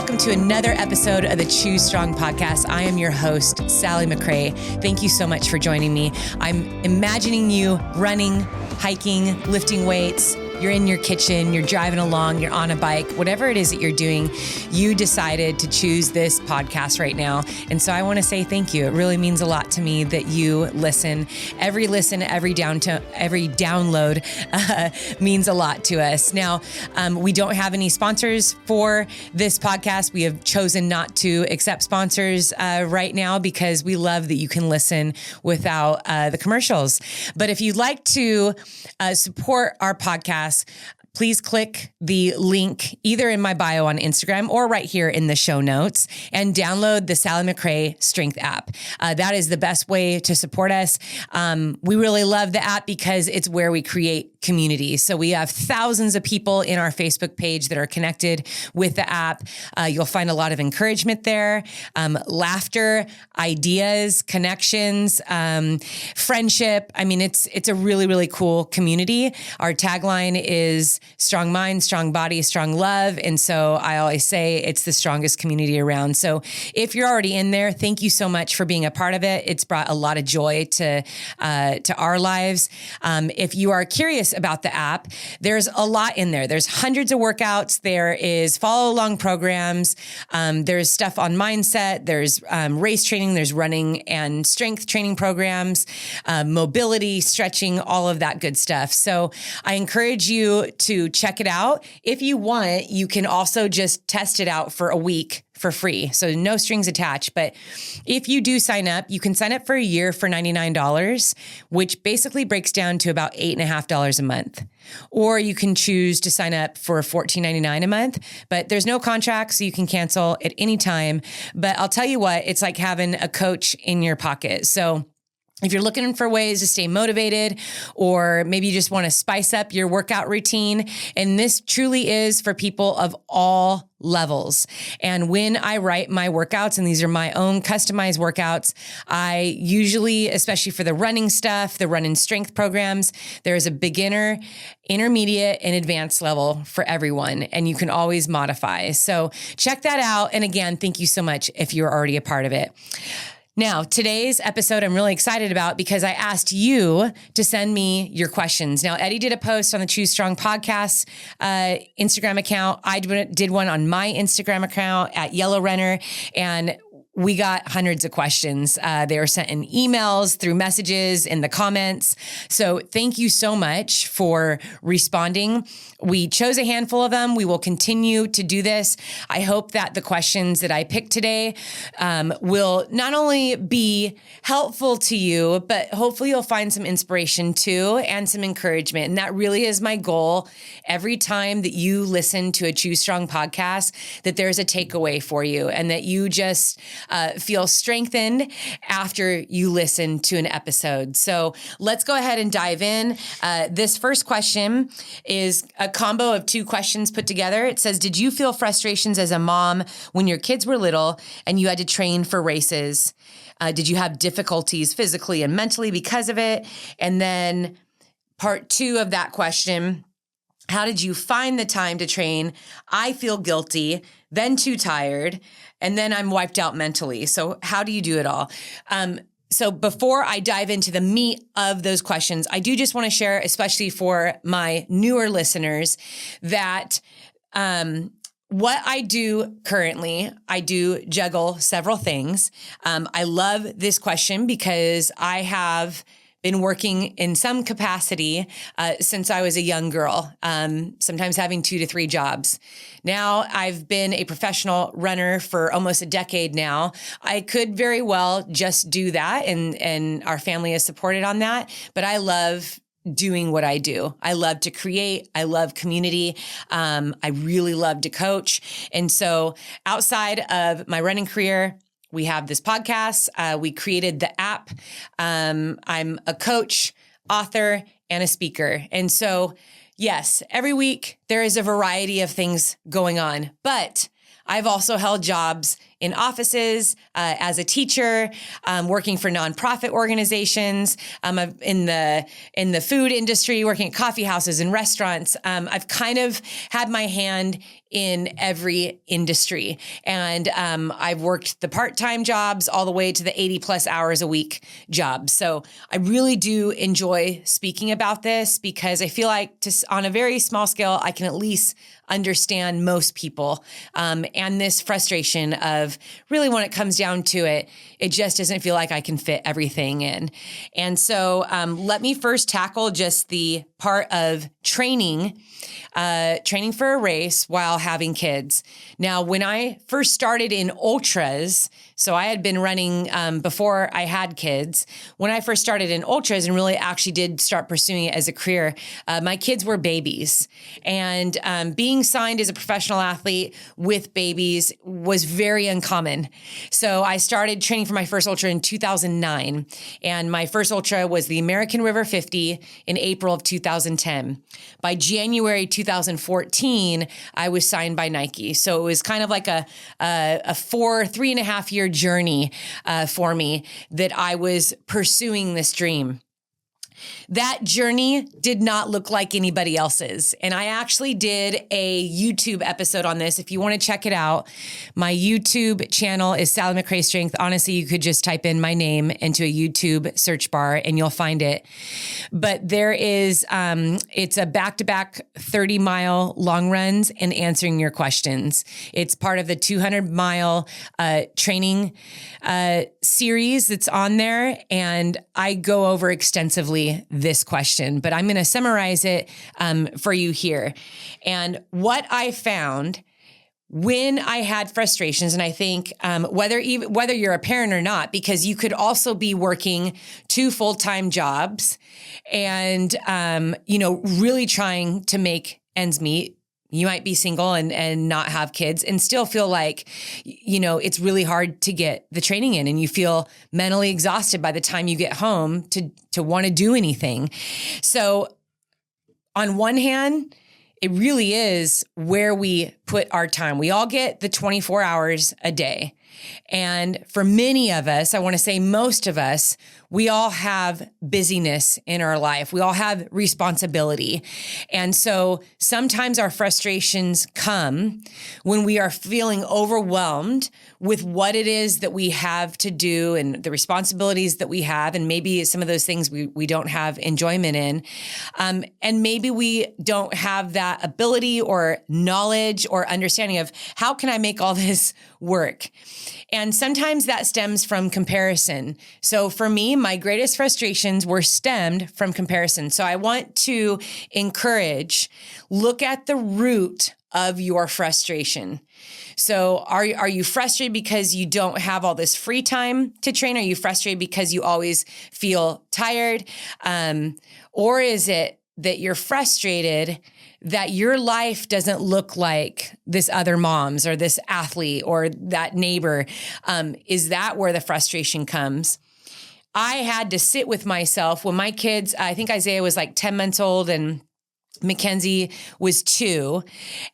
welcome to another episode of the Choose Strong podcast. I am your host, Sally McRae. Thank you so much for joining me. I'm imagining you running, hiking, lifting weights. You're in your kitchen, you're driving along, you're on a bike, whatever it is that you're doing, you decided to choose this podcast right now. And so I want to say thank you. It really means a lot to me that you listen. Every download means a lot to us. Now, we don't have any sponsors for this podcast. We have chosen not to accept sponsors right now because we love that you can listen without the commercials. But if you'd like to support our podcast, please click the link either in my bio on Instagram or right here in the show notes and download the Sally McRae Strength app. That is the best way to support us. We really love the app because it's where we create community. So we have thousands of people in our Facebook page that are connected with the app. You'll find a lot of encouragement there, laughter, ideas, connections, friendship. I mean, it's a really, really cool community. Our tagline is strong mind, strong body, strong love. And so I always say it's the strongest community around. So if you're already in there, thank you so much for being a part of it. It's brought a lot of joy to our lives. If you are curious about the app, there's a lot in there. There's hundreds of workouts. There is follow along programs. There's stuff on mindset. There's race training. There's running and strength training programs, mobility, stretching, all of that good stuff. So I encourage you to check it out. If you want, you can also just test it out for a week for free. So no strings attached. But if you do sign up, you can sign up for a year for $99, which basically breaks down to about $8.50 a month. Or you can choose to sign up for $14.99 a month, but there's no contract, so you can cancel at any time. But I'll tell you what, it's like having a coach in your pocket. So if you're looking for ways to stay motivated, or maybe you just want to spice up your workout routine, and this truly is for people of all levels. And when I write my workouts, and these are my own customized workouts, I usually, especially for the running stuff, the run and strength programs, there's a beginner, intermediate, and advanced level for everyone, and you can always modify. So check that out. And again, thank you so much if you're already a part of it. Now, today's episode I'm really excited about because I asked you to send me your questions. Now, Eddie did a post on the Choose Strong podcast Instagram account. I did one on my Instagram account at Yellow Runner, and we got hundreds of questions. They were sent in emails, through messages, in the comments. So thank you so much for responding. We chose a handful of them. We will continue to do this. I hope that the questions that I picked today will not only be helpful to you, but hopefully you'll find some inspiration too and some encouragement. And that really is my goal every time that you listen to a Choose Strong podcast, that there's a takeaway for you and that you just feel strengthened after you listen to an episode. So let's go ahead and dive in. This first question is a combo of two questions put together. It says, did you feel frustrations as a mom when your kids were little and you had to train for races? Did you have difficulties physically and mentally because of it? And then part two of that question, how did you find the time to train? I feel guilty, then too tired, and then I'm wiped out mentally. So how do you do it all? So before I dive into the meat of those questions, I do just want to share, especially for my newer listeners, that what I do currently, I do juggle several things. I love this question because I have been working in some capacity since I was a young girl, sometimes having 2 to 3 jobs. Now I've been a professional runner for almost a decade now. I could very well just do that, and our family is supported on that, but I love doing what I do. I love to create. I love community. I really love to coach. And so outside of my running career, we have this podcast. We created the app. I'm a coach, author, and a speaker. And so, yes, every week there is a variety of things going on, but I've also held jobs in offices, as a teacher, working for nonprofit organizations. I've in the food industry, working at coffee houses and restaurants. I've kind of had my hand in every industry. And I've worked the part-time jobs all the way to the 80 plus hours a week jobs. So I really do enjoy speaking about this because I feel like on a very small scale, I can at least understand most people. And this frustration of really when it comes down to it, it just doesn't feel like I can fit everything in. And so let me first tackle just the part of training for a race while having kids. Now, when I first started in ultras, so I had been running before I had kids. When I first started in ultras and really actually did start pursuing it as a career, my kids were babies. And being signed as a professional athlete with babies was very uncommon. So I started training for my first ultra in 2009. And my first ultra was the American River 50 in April of 2010. By January 2014, I was signed by Nike. So it was kind of like a 3.5 year journey for me that I was pursuing this dream. That journey did not look like anybody else's. And I actually did a YouTube episode on this. If you want to check it out, my YouTube channel is Sally McRae Strength. Honestly, you could just type in my name into a YouTube search bar and you'll find it. But there is, it's a back-to-back 30-mile long runs and answering your questions. It's part of the 200-mile training series that's on there. And I go over extensively this question, but I'm going to summarize it for you here. And what I found when I had frustrations, and I think whether you're a parent or not, because you could also be working 2 full-time jobs and really trying to make ends meet. You might be single and not have kids and still feel like, it's really hard to get the training in and you feel mentally exhausted by the time you get home to want to do anything. So on one hand, it really is where we put our time. We all get the 24 hours a day. And for many of us, I want to say most of us, we all have busyness in our life. We all have responsibility. And so sometimes our frustrations come when we are feeling overwhelmed with what it is that we have to do and the responsibilities that we have. And maybe some of those things we don't have enjoyment in. And maybe we don't have that ability or knowledge or understanding of how can I make all this work? And sometimes that stems from comparison. So for me, my greatest frustrations were stemmed from comparison. So I want to encourage, look at the root of your frustration. So are you frustrated because you don't have all this free time to train? Are you frustrated because you always feel tired? Or is it that you're frustrated that your life doesn't look like this other mom's or this athlete or that neighbor? Is that where the frustration comes? I had to sit with myself when my kids, I think Isaiah was like 10 months old and Mackenzie was 2.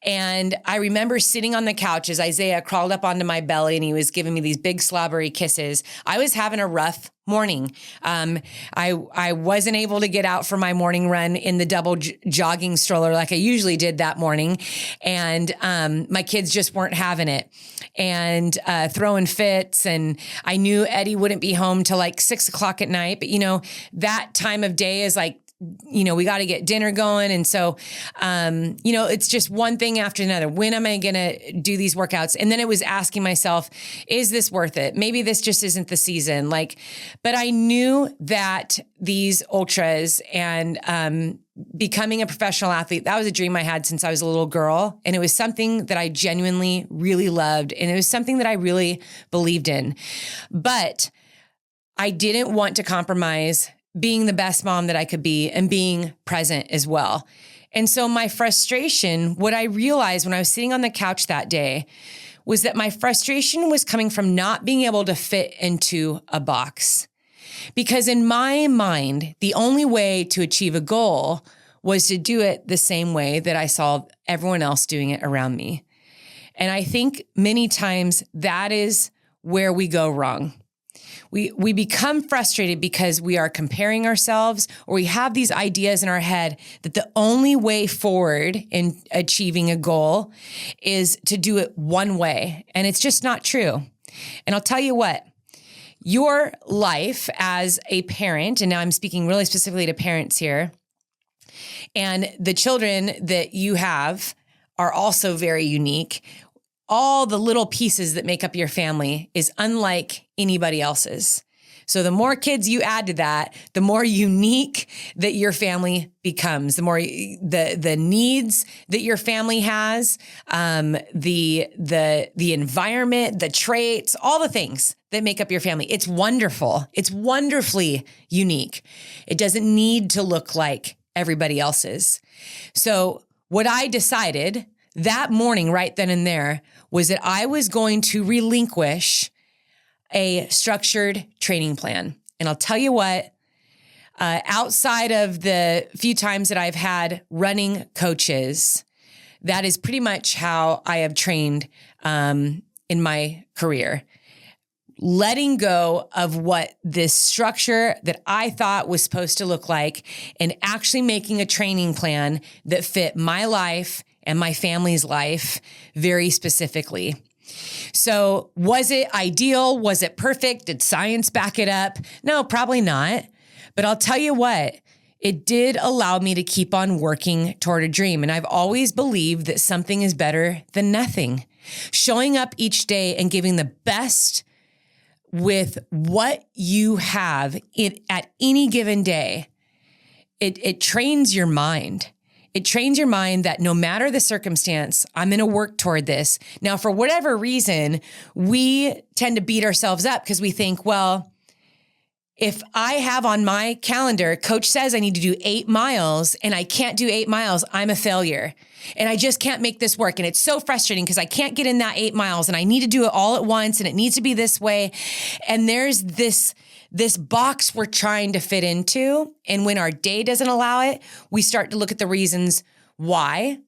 And I remember sitting on the couch as Isaiah crawled up onto my belly and he was giving me these big slobbery kisses. I was having a rough morning. I wasn't able to get out for my morning run in the double jogging stroller like I usually did that morning. And my kids just weren't having it and throwing fits. And I knew Eddie wouldn't be home till like 6 o'clock at night. But that time of day is like, we got to get dinner going. And so, it's just one thing after another. When am I going to do these workouts? And then it was asking myself, is this worth it? Maybe this just isn't the season. But I knew that these ultras and, becoming a professional athlete, that was a dream I had since I was a little girl. And it was something that I genuinely really loved. And it was something that I really believed in, but I didn't want to compromise being the best mom that I could be and being present as well. And so my frustration, what I realized when I was sitting on the couch that day was that my frustration was coming from not being able to fit into a box. Because in my mind, the only way to achieve a goal was to do it the same way that I saw everyone else doing it around me. And I think many times that is where we go wrong. We become frustrated because we are comparing ourselves, or we have these ideas in our head that the only way forward in achieving a goal is to do it one way. And it's just not true. And I'll tell you what, your life as a parent, and now I'm speaking really specifically to parents here, and the children that you have are also very unique. All the little pieces that make up your family is unlike anybody else's. So the more kids you add to that, the more unique that your family becomes, the more the needs that your family has, the environment, the traits, all the things that make up your family. It's wonderful. It's wonderfully unique. It doesn't need to look like everybody else's. So what I decided that morning, right then and there, was that I was going to relinquish a structured training plan. And I'll tell you what, outside of the few times that I've had running coaches, that is pretty much how I have trained in my career. Letting go of what this structure that I thought was supposed to look like and actually making a training plan that fit my life and my family's life very specifically. So was it ideal? Was it perfect? Did science back it up? No, probably not. But I'll tell you what, it did allow me to keep on working toward a dream. And I've always believed that something is better than nothing. Showing up each day and giving the best with what you have at any given day, it trains your mind. It trains your mind that no matter the circumstance, I'm going to work toward this. Now, for whatever reason, we tend to beat ourselves up because we think, well, if I have on my calendar, coach says I need to do 8 miles and I can't do 8 miles, I'm a failure. And I just can't make this work. And it's so frustrating because I can't get in that 8 miles and I need to do it all at once and it needs to be this way. And there's this box we're trying to fit into. And when our day doesn't allow it, we start to look at the reasons why.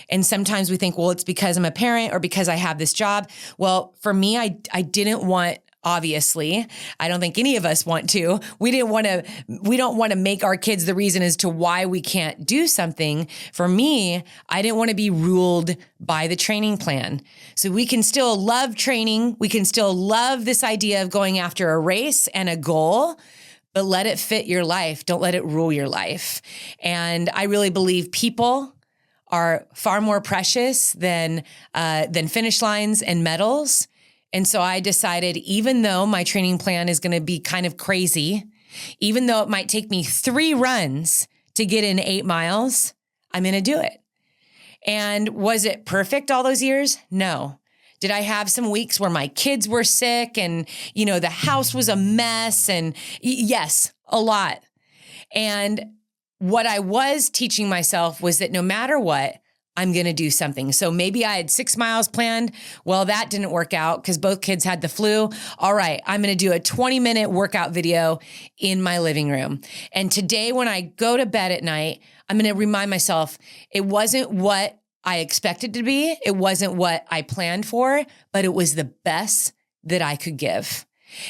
And sometimes we think, well, it's because I'm a parent or because I have this job. Well, for me, I didn't want, obviously, I don't think any of us want to. We don't want to make our kids the reason as to why we can't do something. For me, I didn't want to be ruled by the training plan. So we can still love training. We can still love this idea of going after a race and a goal, but let it fit your life. Don't let it rule your life. And I really believe people are far more precious than finish lines and medals. And so I decided, even though my training plan is going to be kind of crazy, even though it might take me 3 runs to get in 8 miles, I'm going to do it. And was it perfect all those years? No. Did I have some weeks where my kids were sick and, the house was a mess? And yes, a lot. And what I was teaching myself was that no matter what, I'm going to do something. So maybe I had 6 miles planned. Well, that didn't work out because both kids had the flu. All right, I'm going to do a 20-minute workout video in my living room. And today when I go to bed at night, I'm going to remind myself it wasn't what I expected to be. It wasn't what I planned for, but it was the best that I could give.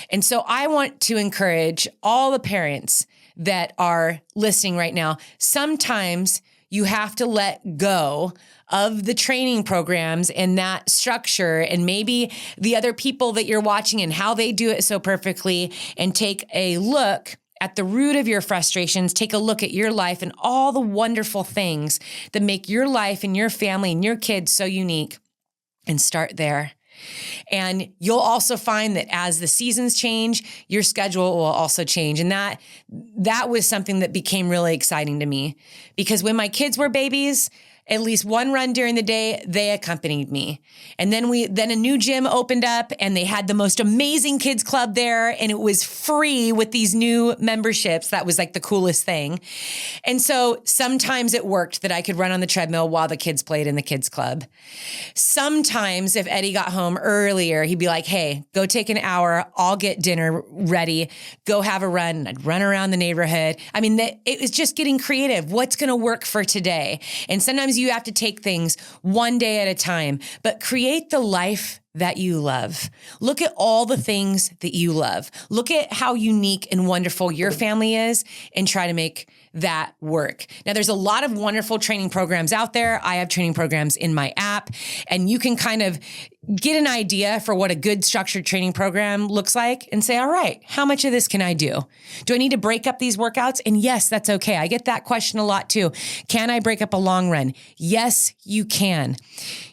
And so I want to encourage all the parents that are listening right now. Sometimes you have to let go of the training programs and that structure and maybe the other people that you're watching and how they do it so perfectly, and take a look at the root of your frustrations. Take a look at your life and all the wonderful things that make your life and your family and your kids so unique, and start there. And you'll also find that as the seasons change, your schedule will also change. And that was something that became really exciting to me, because when my kids were babies, at least one run during the day, they accompanied me. And then a new gym opened up and they had the most amazing kids club there, and it was free with these new memberships. That was like the coolest thing. And so sometimes it worked that I could run on the treadmill while the kids played in the kids club. Sometimes if Eddie got home earlier, he'd be like, hey, go take an hour. I'll get dinner ready. Go have a run. And I'd run around the neighborhood. I mean, it was just getting creative. What's going to work for today? And sometimes you have to take things one day at a time, but create the life that you love. Look at all the things that you love. Look at how unique and wonderful your family is and try to make that work. Now, there's a lot of wonderful training programs out there. I have training programs in my app, and you can kind of get an idea for what a good structured training program looks like and say, all right, how much of this can I do? Do I need to break up these workouts? And yes, that's okay. I get that question a lot too. Can I break up a long run? Yes, you can.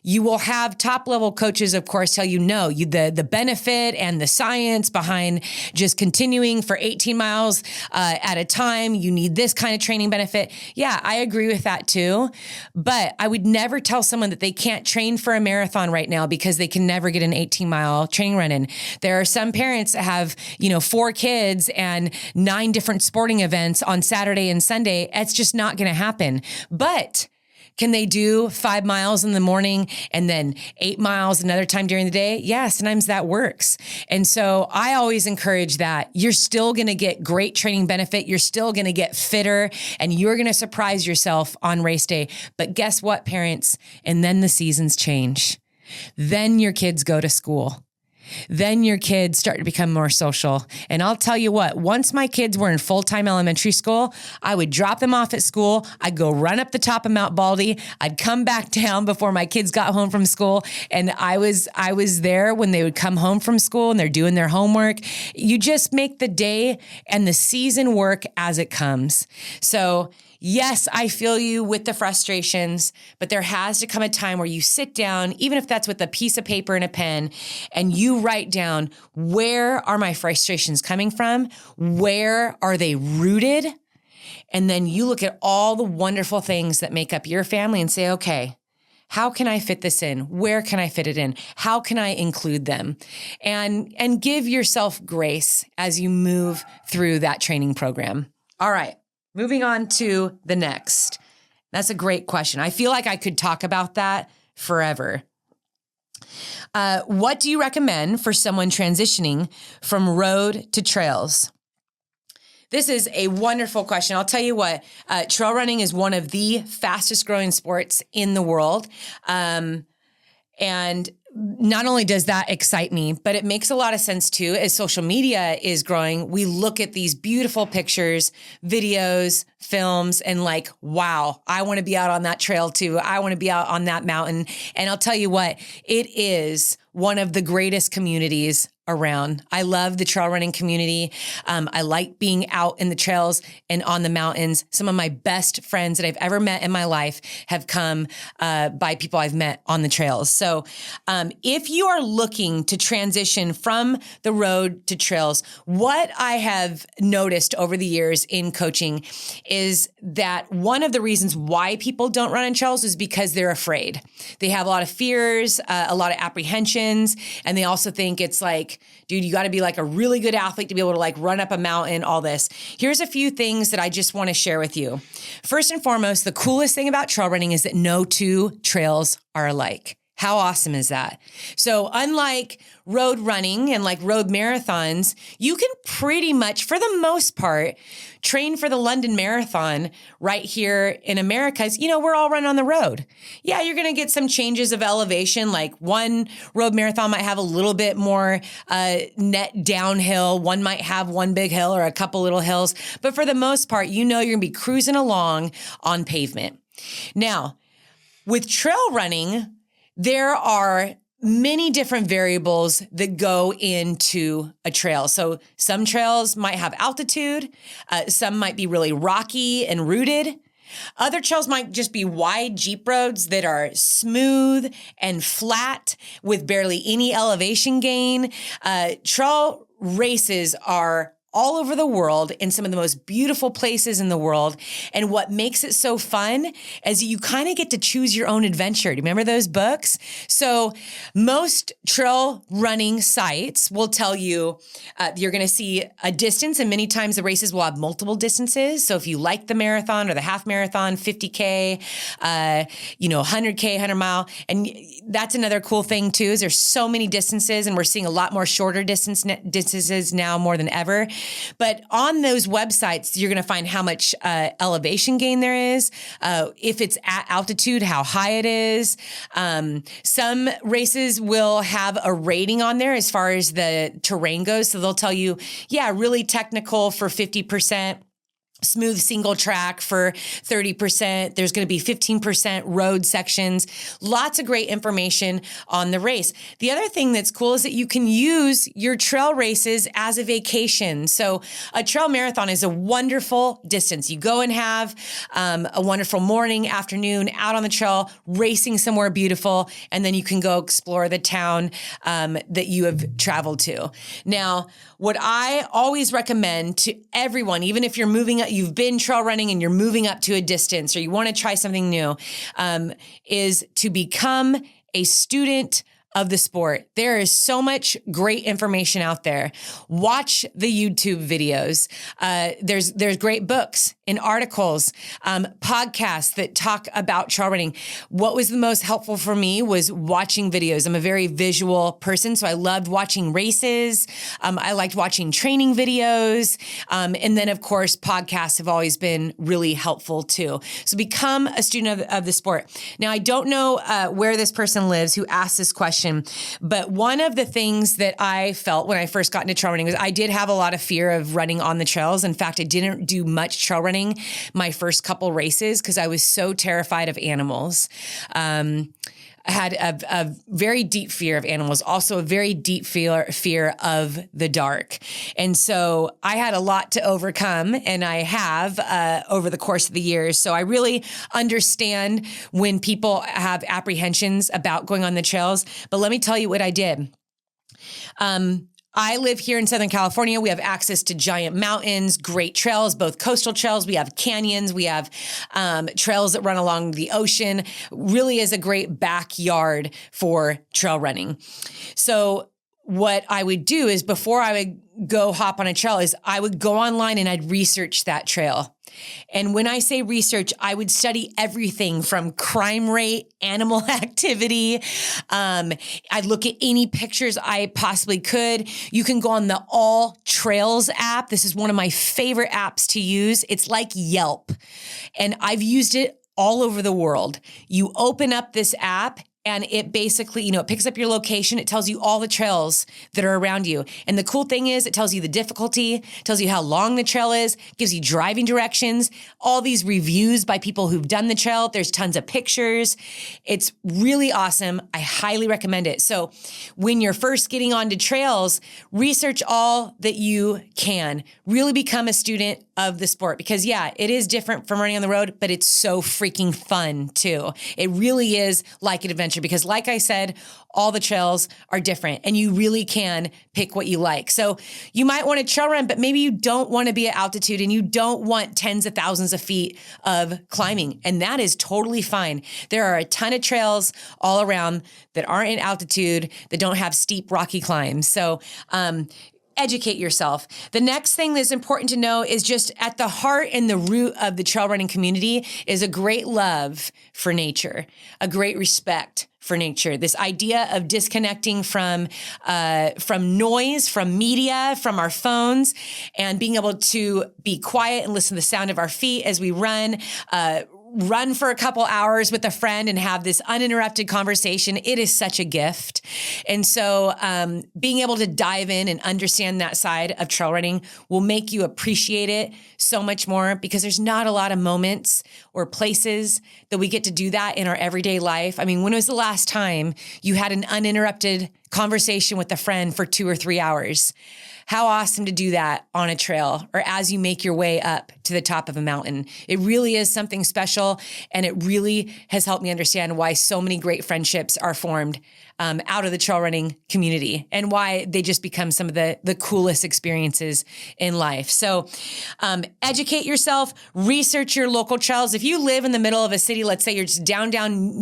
You will have top level coaches, of course, tell you no, the benefit and the science behind just continuing for 18 miles at a time. You need this kind of training benefit. Yeah, I agree with that too. But I would never tell someone that they can't train for a marathon right now because they can never get an 18-mile training run in. There are some parents that have, 4 kids and 9 different sporting events on Saturday and Sunday. It's just not going to happen. But can they do 5 miles in the morning and then 8 miles another time during the day? Yeah, sometimes that works. And so I always encourage that. You're still going to get great training benefit. You're still going to get fitter, and you're going to surprise yourself on race day. But guess what, parents? And then the seasons change. Then your kids go to school. Then your kids start to become more social. And I'll tell you what, once my kids were in full-time elementary school, I would drop them off at school. I'd go run up the top of Mount Baldy. I'd come back down before my kids got home from school. And I was there when they would come home from school and they're doing their homework. You just make the day and the season work as it comes. So yes, I feel you with the frustrations, but there has to come a time where you sit down, even if that's with a piece of paper and a pen, and you write down, where are my frustrations coming from? Where are they rooted? And then you look at all the wonderful things that make up your family and say, okay, how can I fit this in? Where can I fit it in? How can I include them? And give yourself grace as you move through that training program. All right. Moving on to the next. That's a great question. I feel like I could talk about that forever. What do you recommend for someone transitioning from road to trails? This is a wonderful question. I'll tell you what, trail running is one of the fastest growing sports in the world. And not only does that excite me, but it makes a lot of sense too. As social media is growing, we look at these beautiful pictures, videos, films, and like, wow, I want to be out on that trail too. I want to be out on that mountain. And I'll tell you what, it is one of the greatest communities around. I love the trail running community. I like being out in the trails and on the mountains. Some of my best friends that I've ever met in my life have come by people I've met on the trails. So if you are looking to transition from the road to trails, what I have noticed over the years in coaching is that one of the reasons why people don't run on trails is because they're afraid. They have a lot of fears, a lot of apprehensions, and they also think it's like, dude, you got to be like a really good athlete to be able to like run up a mountain, all this. Here's a few things that I just want to share with you. First and foremost, the coolest thing about trail running is that no 2 trails are alike. How awesome is that? So unlike road running and like road marathons, you can pretty much, for the most part, train for the London Marathon right here in America. As, we're all running on the road. Yeah, you're going to get some changes of elevation. Like one road marathon might have a little bit more net downhill. One might have one big hill or a couple little hills. But for the most part, you're going to be cruising along on pavement. Now, with trail running, there are many different variables that go into a trail. So some trails might have altitude. Some might be really rocky and rooted. Other trails might just be wide Jeep roads that are smooth and flat with barely any elevation gain. Trail races are all over the world in some of the most beautiful places in the world. And what makes it so fun is you kind of get to choose your own adventure. Do you remember those books? So most trail running sites will tell you you're going to see a distance, and many times the races will have multiple distances. So if you like the marathon or the half marathon, 50K, 100K, 100 mile. And that's another cool thing too, is there's so many distances, and we're seeing a lot more shorter distances now more than ever. But on those websites, you're going to find how much elevation gain there is, if it's at altitude, how high it is. Some races will have a rating on there as far as the terrain goes. So they'll tell you, yeah, really technical for 50%. Smooth single track for 30%. There's going to be 15% road sections. Lots of great information on the race. The other thing that's cool is that you can use your trail races as a vacation. So a trail marathon is a wonderful distance. You go and have a wonderful morning, afternoon out on the trail, racing somewhere beautiful, and then you can go explore the town that you have traveled to. Now, what I always recommend to everyone, even if you're you've been trail running and you're moving up to a distance or you want to try something new, is to become a student of the sport. There is so much great information out there. Watch the YouTube videos. There's great books and articles, podcasts that talk about trail running. What was the most helpful for me was watching videos. I'm a very visual person, so I loved watching races. I liked watching training videos. And then, of course, podcasts have always been really helpful too. So become a student of the sport. Now, I don't know where this person lives who asked this question, but one of the things that I felt when I first got into trail running was I did have a lot of fear of running on the trails. In fact, I didn't do much trail running my first couple races because I was so terrified of animals. I had a very deep fear of animals, also a very deep fear of the dark. And so I had a lot to overcome, and I have over the course of the years. So I really understand when people have apprehensions about going on the trails. But let me tell you what I did. I live here in Southern California. We have access to giant mountains, great trails, both coastal trails. We have canyons. We have trails that run along the ocean. Really is a great backyard for trail running. So what I would do is before I would go hop on a trail is I would go online and I'd research that trail. And when I say research, I would study everything from crime rate, animal activity. I'd look at any pictures I possibly could. You can go on the All Trails app. This is one of my favorite apps to use. It's like Yelp, and I've used it all over the world. You open up this app and it basically, it picks up your location. It tells you all the trails that are around you. And the cool thing is it tells you the difficulty, tells you how long the trail is, gives you driving directions, all these reviews by people who've done the trail. There's tons of pictures. It's really awesome. I highly recommend it. So when you're first getting onto trails, research all that you can. Really become a student of the sport because it is different from running on the road, but it's so freaking fun too. It really is like an adventure because like I said, all the trails are different and you really can pick what you like. So you might want to trail run, but maybe you don't want to be at altitude and you don't want tens of thousands of feet of climbing. And that is totally fine. There are a ton of trails all around that aren't in altitude, that don't have steep rocky climbs. So, educate yourself. The next thing that's important to know is just at the heart and the root of the trail running community is a great love for nature, a great respect for nature. This idea of disconnecting from noise, from media, from our phones, and being able to be quiet and listen to the sound of our feet as we run for a couple hours with a friend and have this uninterrupted conversation. It is such a gift. And so being able to dive in and understand that side of trail running will make you appreciate it so much more because there's not a lot of moments or places that we get to do that in our everyday life. I mean, when was the last time you had an uninterrupted conversation with a friend for 2 or 3 hours? How awesome to do that on a trail or as you make your way up to the top of a mountain. It really is something special, and it really has helped me understand why so many great friendships are formed out of the trail running community and why they just become some of the coolest experiences in life. So educate yourself, research your local trails. If you live in the middle of a city, let's say you're just down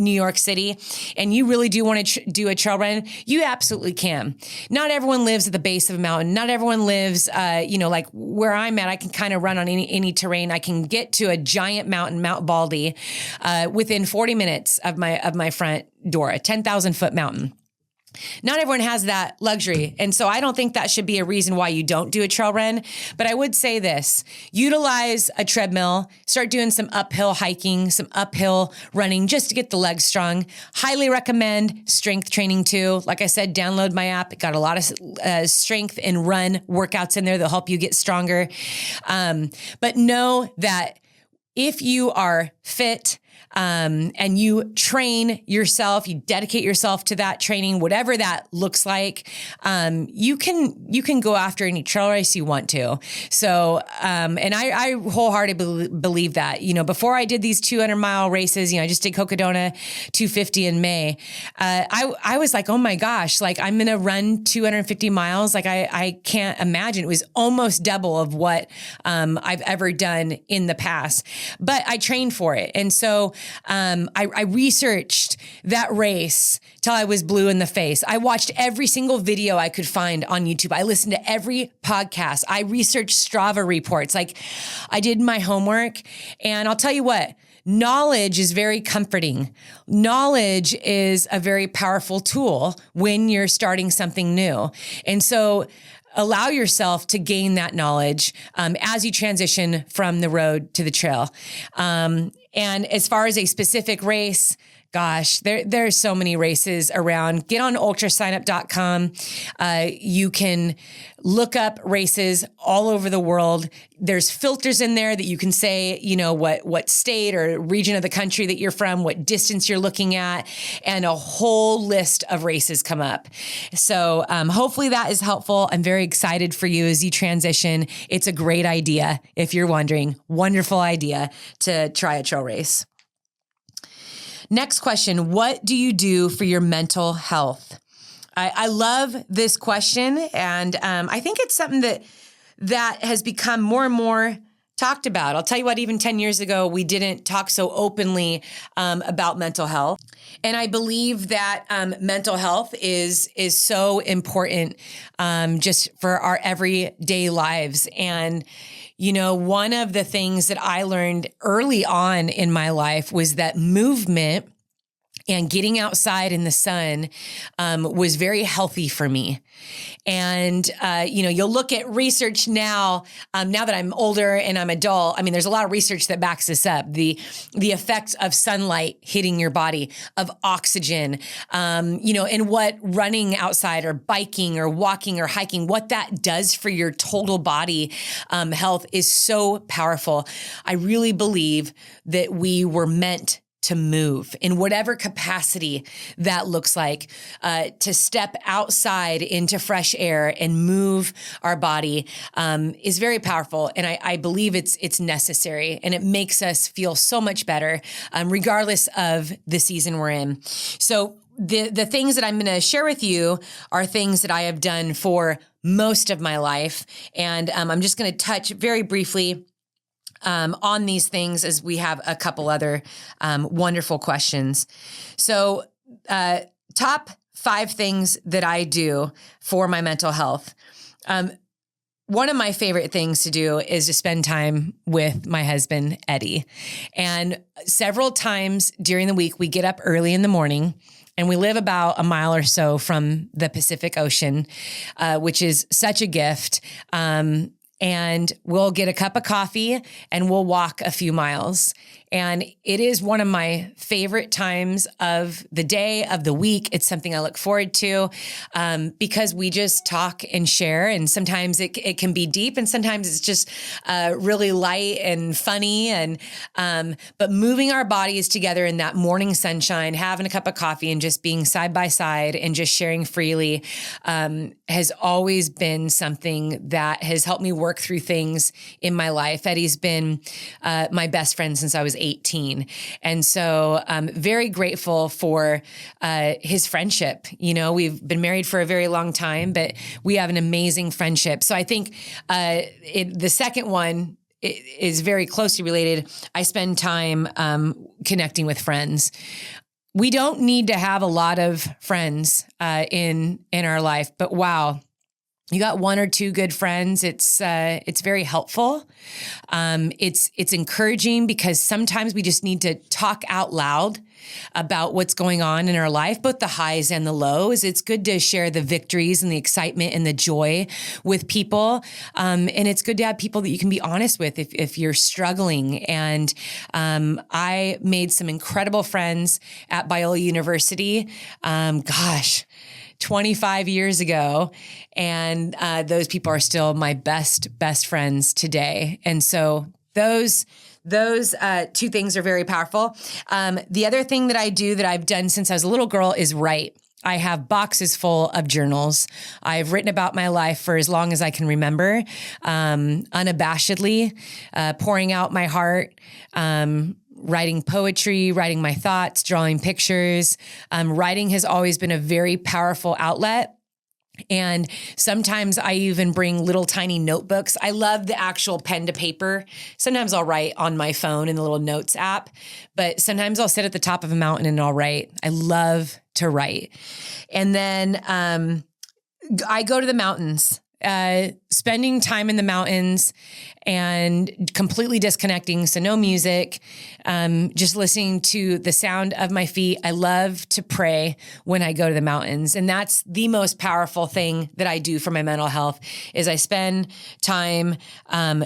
New York City, and you really do want to do a trail run, you absolutely can. Not everyone lives at the base of a mountain. Not everyone lives, like where I'm at, I can kind of run on any terrain. I can get to a giant mountain, Mount Baldy, within 40 minutes of my front door, a 10,000 foot mountain. Not everyone has that luxury. And so I don't think that should be a reason why you don't do a trail run. But I would say this, utilize a treadmill, start doing some uphill hiking, some uphill running just to get the legs strong. Highly recommend strength training too. Like I said, download my app. It got a lot of strength and run workouts in there that'll help you get stronger. But know that if you are fit, and you train yourself, you dedicate yourself to that training, whatever that looks like, you can go after any trail race you want to. So, and I wholeheartedly believe that, before I did these 200-mile races, I just did Cocodona 250 in May. I was like, oh my gosh, like I'm going to run 250 miles. Like I can't imagine. It was almost double of what, I've ever done in the past, but I trained for it. And so, I researched that race till I was blue in the face. I watched every single video I could find on YouTube. I listened to every podcast. I researched Strava reports. Like I did my homework, and I'll tell you what, knowledge is very comforting. Knowledge is a very powerful tool when you're starting something new. And so allow yourself to gain that knowledge as you transition from the road to the trail. And as far as a specific race, gosh, there's so many races around. Get on ultrasignup.com. You can look up races all over the world. There's filters in there that you can say, what state or region of the country that you're from, what distance you're looking at, and a whole list of races come up. So hopefully that is helpful. I'm very excited for you as you transition. It's a great idea. If you're wondering, wonderful idea to try a trail race. Next question, what do you do for your mental health? I love this question, and I think it's something that has become more and more talked about. I'll tell you what, even 10 years ago, we didn't talk so openly about mental health. And I believe that mental health is so important just for our everyday lives. And one of the things that I learned early on in my life was that movement and getting outside in the sun was very healthy for me. And, you'll look at research now that I'm older and I'm adult. I mean, there's a lot of research that backs this up. The effects of sunlight hitting your body, of oxygen, and what running outside or biking or walking or hiking, what that does for your total body health is so powerful. I really believe that we were meant to move in whatever capacity that looks like, to step outside into fresh air and move our body is very powerful. And I believe it's necessary, and it makes us feel so much better, regardless of the season we're in. So the things that I'm going to share with you are things that I have done for most of my life. And I'm just going to touch very briefly on these things as we have a couple other wonderful questions. So top 5 things that I do for my mental health. One of my favorite things to do is to spend time with my husband, Eddie. And several times during the week, we get up early in the morning, and we live about a mile or so from the Pacific Ocean, which is such a gift. And we'll get a cup of coffee and we'll walk a few miles. And it is one of my favorite times of the day, of the week. It's something I look forward to because we just talk and share. And sometimes it can be deep, and sometimes it's just really light and funny. And but moving our bodies together in that morning sunshine, having a cup of coffee, and just being side by side and just sharing freely has always been something that has helped me work through things in my life. Eddie's been my best friend since I was 18. And so I'm very grateful for his friendship. We've been married for a very long time, but we have an amazing friendship. So I think the second one is very closely related. I spend time connecting with friends. We don't need to have a lot of friends in our life, but wow, you got one or two good friends, it's very helpful. It's encouraging because sometimes we just need to talk out loud about what's going on in our life, both the highs and the lows. It's good to share the victories and the excitement and the joy with people. And it's good to have people that you can be honest with if you're struggling. And I made some incredible friends at Biola University. 25 years ago. And those people are still my best friends today. And so those two things are very powerful. The other thing that I do that I've done since I was a little girl is write. I have boxes full of journals. I've written about my life for as long as I can remember, unabashedly, pouring out my heart, writing poetry, writing my thoughts, drawing pictures. Writing has always been a very powerful outlet. And sometimes I even bring little tiny notebooks. I love the actual pen to paper. Sometimes I'll write on my phone in the little notes app, but sometimes I'll sit at the top of a mountain and I'll write. I love to write. And then I go to the mountains. Spending time in the mountains and completely disconnecting. So no music, just listening to the sound of my feet. I love to pray when I go to the mountains. And that's the most powerful thing that I do for my mental health is I spend time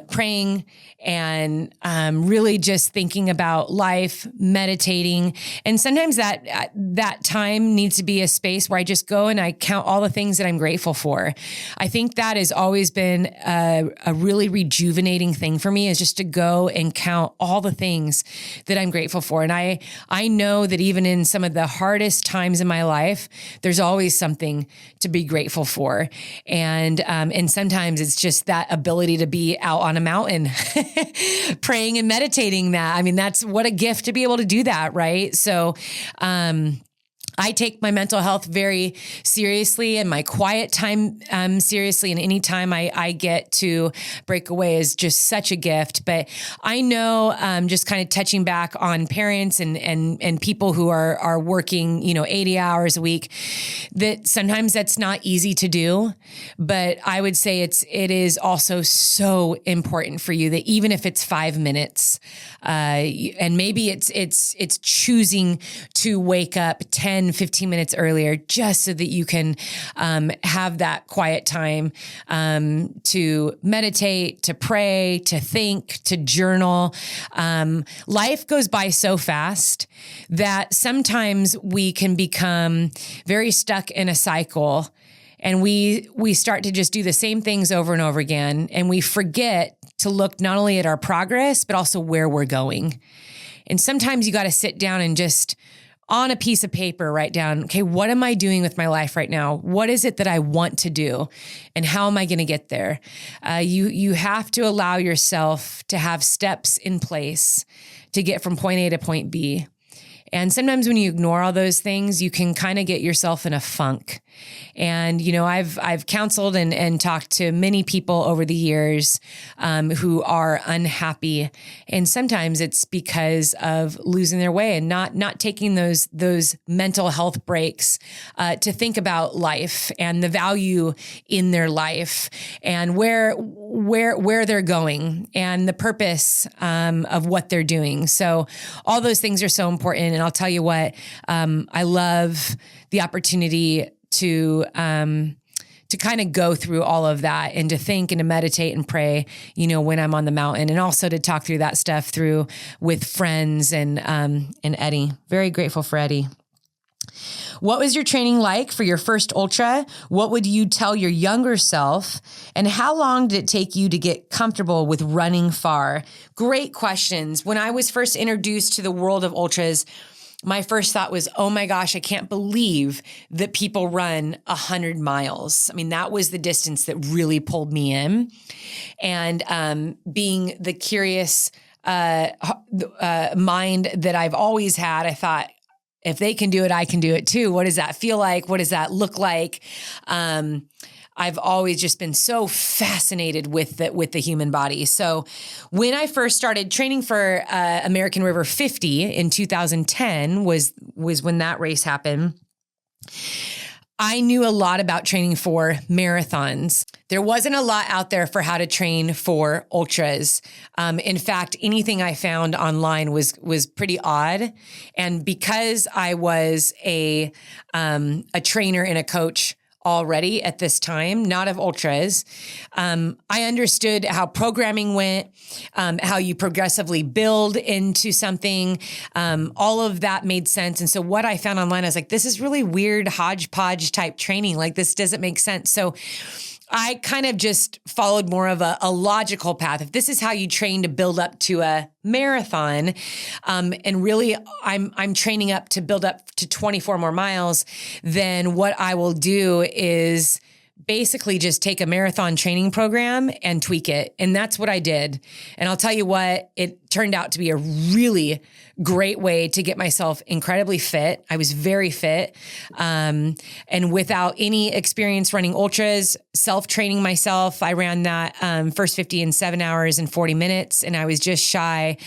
praying and really just thinking about life, meditating. And sometimes that time needs to be a space where I just go and I count all the things that I'm grateful for. I think that has always been a really rejuvenating thing for me is just to go and count all the things that I'm grateful for. And I know that even in some of the hardest times in my life, there's always something to be grateful for. And sometimes it's just that ability to be out on a mountain, praying and meditating that. I mean, that's what a gift to be able to do that. Right. So, I take my mental health very seriously and my quiet time seriously. And any time I get to break away is just such a gift. But I know just kind of touching back on parents and people who are working, 80 hours a week, that sometimes that's not easy to do. But I would say it is also so important for you that even if it's 5 minutes, and maybe it's choosing to wake up 10, 15 minutes earlier just so that you can have that quiet time to meditate, to pray, to think, to journal. Life goes by so fast that sometimes we can become very stuck in a cycle and we start to just do the same things over and over again. And we forget to look not only at our progress, but also where we're going. And sometimes you got to sit down and just on a piece of paper, write down, okay, what am I doing with my life right now? What is it that I want to do? And how am I going to get there? You have to allow yourself to have steps in place to get from point A to point B. And sometimes when you ignore all those things, you can kind of get yourself in a funk. And, I've counseled and talked to many people over the years who are unhappy. And sometimes it's because of losing their way and not taking those mental health breaks to think about life and the value in their life and where they're going and the purpose of what they're doing. So all those things are so important. And I'll tell you what, I love the opportunity to kind of go through all of that and to think and to meditate and pray, when I'm on the mountain, and also to talk through that stuff through with friends and Eddie. Very grateful for Eddie. What was your training like for your first ultra? What would you tell your younger self? And how long did it take you to get comfortable with running far? Great questions. When I was first introduced to the world of ultras, my first thought was, oh my gosh, I can't believe that people run 100 miles. I mean, that was the distance that really pulled me in. And being the curious mind that I've always had, I thought, if they can do it, I can do it too. What does that feel like? What does that look like? I've always just been so fascinated with the human body. So when I first started training for American River 50 in 2010 was when that race happened. I knew a lot about training for marathons. There wasn't a lot out there for how to train for ultras. In fact, anything I found online was pretty odd. And because I was a trainer and a coach already at this time, not of ultras, I understood how programming went, how you progressively build into something. All of that made sense. And so what I found online, I was like, this is really weird hodgepodge type training. Like, this doesn't make sense. So I kind of just followed more of a logical path. If this is how you train to build up to a marathon, and really I'm training up to build up to 24 more miles, then what I will do is basically just take a marathon training program and tweak it. And that's what I did. And I'll tell you what, it turned out to be a really great way to get myself incredibly fit. I was very fit. And without any experience running ultras, self-training myself, I ran that first 50 in 7 hours and 40 minutes. And I was just shy.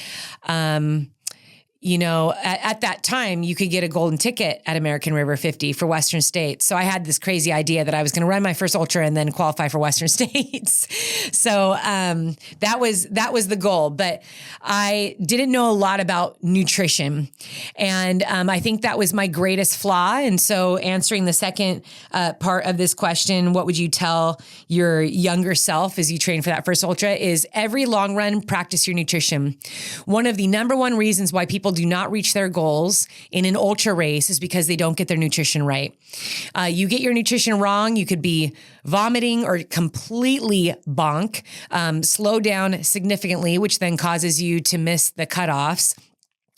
At that time, you could get a golden ticket at American River 50 for Western States. So I had this crazy idea that I was going to run my first ultra and then qualify for Western States. So that was the goal. But I didn't know a lot about nutrition. And I think that was my greatest flaw. And so answering the second part of this question, what would you tell your younger self as you train for that first ultra, is every long run, practice your nutrition. One of the number one reasons why people do not reach their goals in an ultra race is because they don't get their nutrition right. You get your nutrition wrong, you could be vomiting or completely bonk, slow down significantly, which then causes you to miss the cutoffs.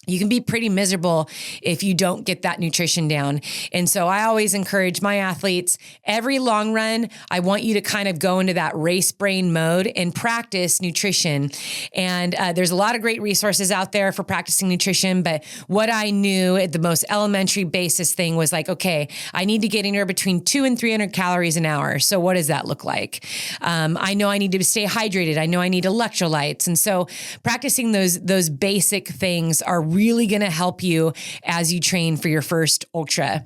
You can be pretty miserable if you don't get that nutrition down. And so I always encourage my athletes, every long run, I want you to kind of go into that race brain mode and practice nutrition. And there's a lot of great resources out there for practicing nutrition. But what I knew at the most elementary basis thing was like, okay, I need to get anywhere between 200 and 300 calories an hour. So what does that look like? I know I need to stay hydrated. I know I need electrolytes. And so practicing those basic things are really going to help you as you train for your first ultra.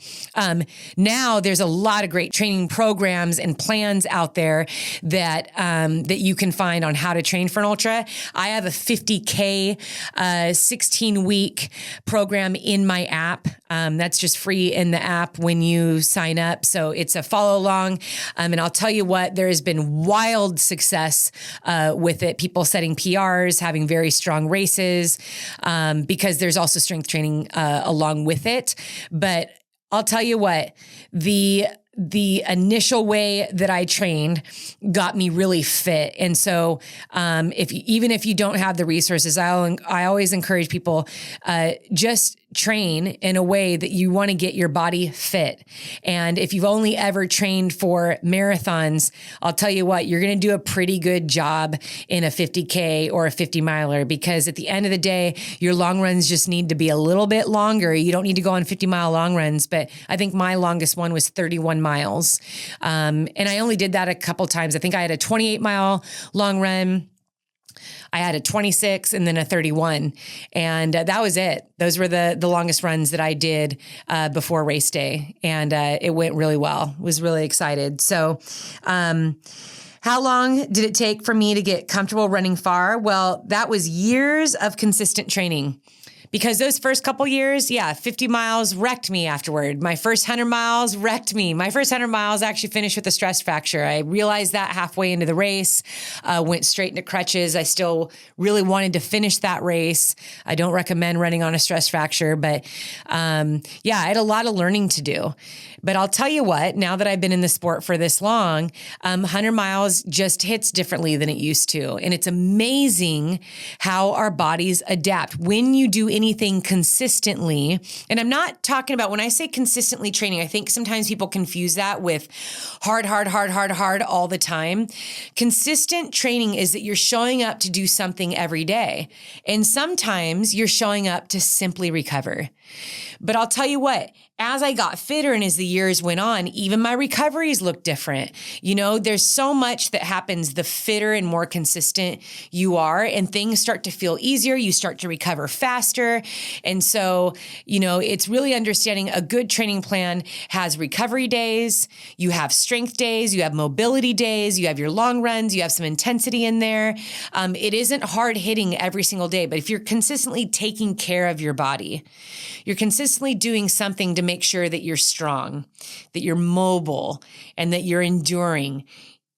Now there's a lot of great training programs and plans out there that you can find on how to train for an ultra. I have a 50K 16-week program in my app. That's just free in the app when you sign up. So it's a follow along. And I'll tell you what, there has been wild success with it. People setting PRs, having very strong races, because there's also strength training along with it. But I'll tell you what, the initial way that I trained got me really fit. And so even if you don't have the resources, I always encourage people, just train in a way that you want to get your body fit. And if you've only ever trained for marathons, I'll tell you what, you're going to do a pretty good job in a 50K or a 50 miler, because at the end of the day, your long runs just need to be a little bit longer. You don't need to go on 50-mile long runs, but I think my longest one was 31 miles. And I only did that a couple times. I think I had a 28-mile long run. I had a 26 and then a 31. And that was it. Those were the longest runs that I did before race day. And it went really well. Was really excited. So how long did it take for me to get comfortable running far? Well, that was years of consistent training. Because those first couple years, 50 miles wrecked me afterward. My first 100 miles wrecked me. My first 100 miles actually finished with a stress fracture. I realized that halfway into the race, went straight into crutches. I still really wanted to finish that race. I don't recommend running on a stress fracture, but I had a lot of learning to do. But I'll tell you what, now that I've been in the sport for this long, 100 miles just hits differently than it used to. And it's amazing how our bodies adapt when you do anything consistently. And I'm not talking about, when I say consistently training, I think sometimes people confuse that with hard all the time. Consistent training is that you're showing up to do something every day. And sometimes you're showing up to simply recover. But I'll tell you what, as I got fitter and as the years went on, even my recoveries looked different. There's so much that happens the fitter and more consistent you are, and things start to feel easier. You start to recover faster. And so, it's really understanding a good training plan has recovery days, you have strength days, you have mobility days, you have your long runs, you have some intensity in there. It isn't hard hitting every single day, but if you're consistently taking care of your body, you're consistently doing something to make sure that you're strong, that you're mobile, and that you're enduring.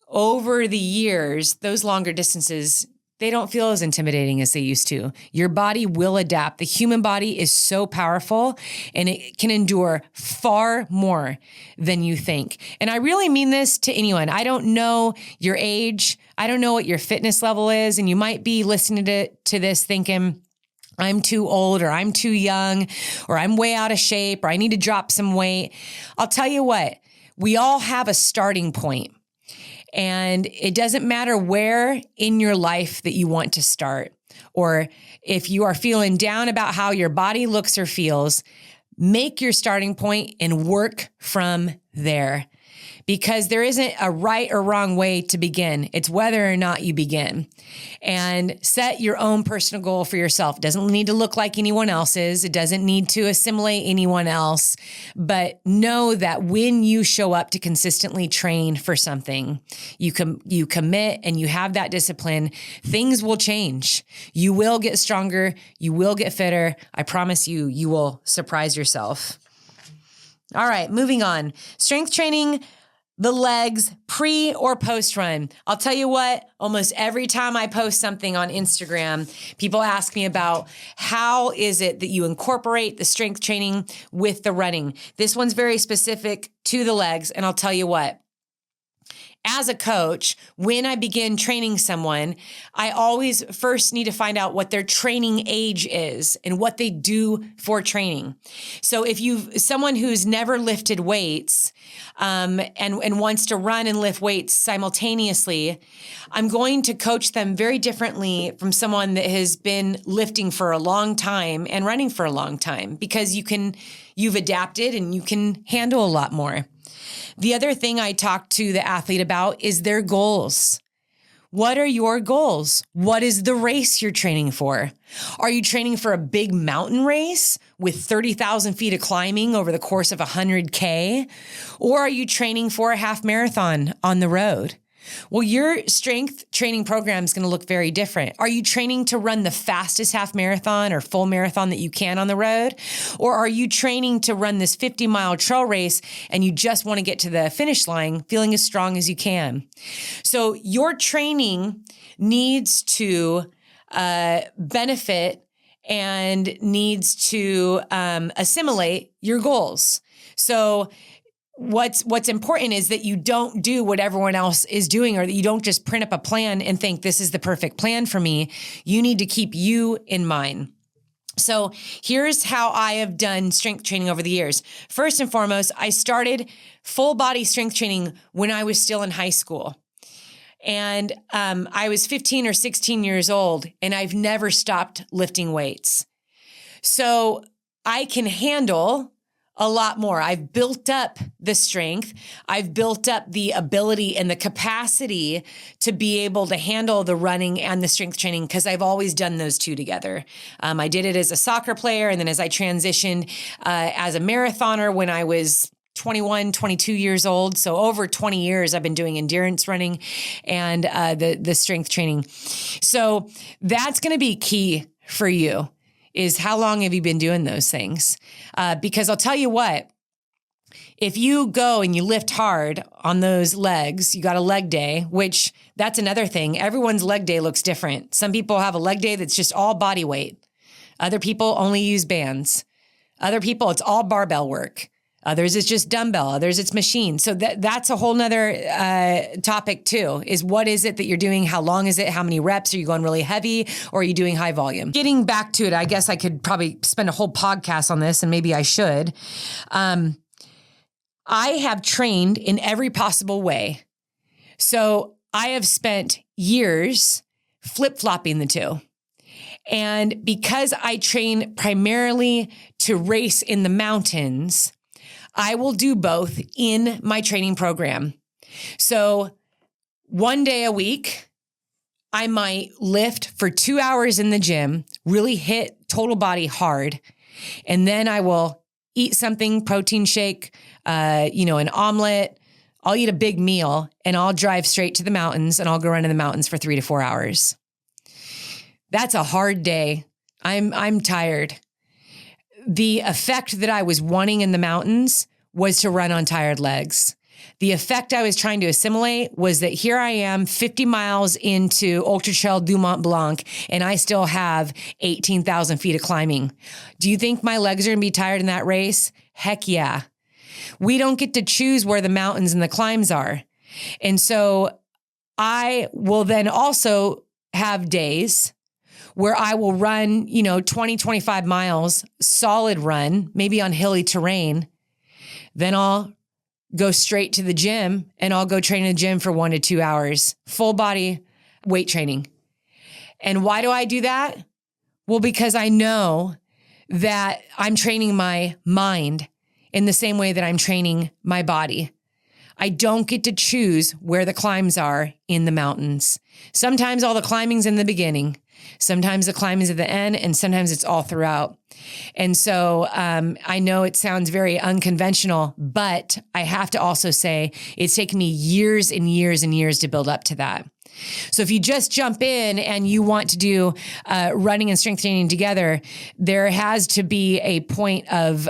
Over the years, those longer distances, they don't feel as intimidating as they used to. Your body will adapt. The human body is so powerful, and it can endure far more than you think. And I really mean this to anyone. I don't know your age. I don't know what your fitness level is. And you might be listening to this thinking, I'm too old, or I'm too young, or I'm way out of shape, or I need to drop some weight. I'll tell you what, we all have a starting point. And it doesn't matter where in your life that you want to start, or if you are feeling down about how your body looks or feels, make your starting point and work from there. Because there isn't a right or wrong way to begin. It's whether or not you begin. And set your own personal goal for yourself. It doesn't need to look like anyone else's. It doesn't need to assimilate anyone else. But know that when you show up to consistently train for something, you commit and you have that discipline, things will change. You will get stronger. You will get fitter. I promise you, you will surprise yourself. All right, moving on. Strength training, the legs, pre or post run. I'll tell you what, almost every time I post something on Instagram, people ask me about how is it that you incorporate the strength training with the running. This one's very specific to the legs, and I'll tell you what. As a coach, when I begin training someone, I always first need to find out what their training age is and what they do for training. So if someone who's never lifted weights and wants to run and lift weights simultaneously, I'm going to coach them very differently from someone that has been lifting for a long time and running for a long time, because you've adapted and you can handle a lot more. The other thing I talk to the athlete about is their goals. What are your goals? What is the race you're training for? Are you training for a big mountain race with 30,000 feet of climbing over the course of 100K? Or are you training for a half marathon on the road? Well, your strength training program is going to look very different. Are you training to run the fastest half marathon or full marathon that you can on the road? Or are you training to run this 50-mile trail race and you just want to get to the finish line feeling as strong as you can? So your training needs to benefit and needs to assimilate your goals. So what's important is that you don't do what everyone else is doing, or that you don't just print up a plan and think this is the perfect plan for me. You need to keep you in mind. So here's how I have done strength training over the years. First and foremost, I started full body strength training when I was still in high school. And I was 15 or 16 years old, and I've never stopped lifting weights. So I can handle a lot more. I've built up the strength. I've built up the ability and the capacity to be able to handle the running and the strength training, because I've always done those two together. I did it as a soccer player, and then as I transitioned as a marathoner when I was 21, 22 years old. So over 20 years, I've been doing endurance running and the strength training. So that's going to be key for you, is how long have you been doing those things? Because I'll tell you what, if you go and you lift hard on those legs, you got a leg day, which that's another thing. Everyone's leg day looks different. Some people have a leg day that's just all body weight. Other people only use bands. Other people, it's all barbell work. Others, it's just dumbbell. Others, it's machine. So that's a whole nother topic too, is what is it that you're doing? How long is it? How many reps? Are you going really heavy, or are you doing high volume? Getting back to it, I guess I could probably spend a whole podcast on this, and maybe I should. I have trained in every possible way. So I have spent years flip-flopping the two. And because I train primarily to race in the mountains, I will do both in my training program. So one day a week, I might lift for 2 hours in the gym, really hit total body hard. And then I will eat something, protein shake, an omelet. I'll eat a big meal and I'll drive straight to the mountains and I'll go run in the mountains for 3 to 4 hours. That's a hard day. I'm tired. The effect that I was wanting in the mountains was to run on tired legs. The effect I was trying to assimilate was that here I am 50 miles into Ultra Trail du Mont Blanc, and I still have 18,000 feet of climbing. Do you think my legs are going to be tired in that race? Heck yeah. We don't get to choose where the mountains and the climbs are. And so I will then also have days where I will run, 20, 25 miles, solid run, maybe on hilly terrain. Then I'll go straight to the gym and I'll go train in the gym for 1 to 2 hours, full body weight training. And why do I do that? Well, because I know that I'm training my mind in the same way that I'm training my body. I don't get to choose where the climbs are in the mountains. Sometimes all the climbing's in the beginning. Sometimes the climbing's at the end, and sometimes it's all throughout. And so I know it sounds very unconventional, but I have to also say it's taken me years and years and years to build up to that. So if you just jump in and you want to do running and strength training together, there has to be a point of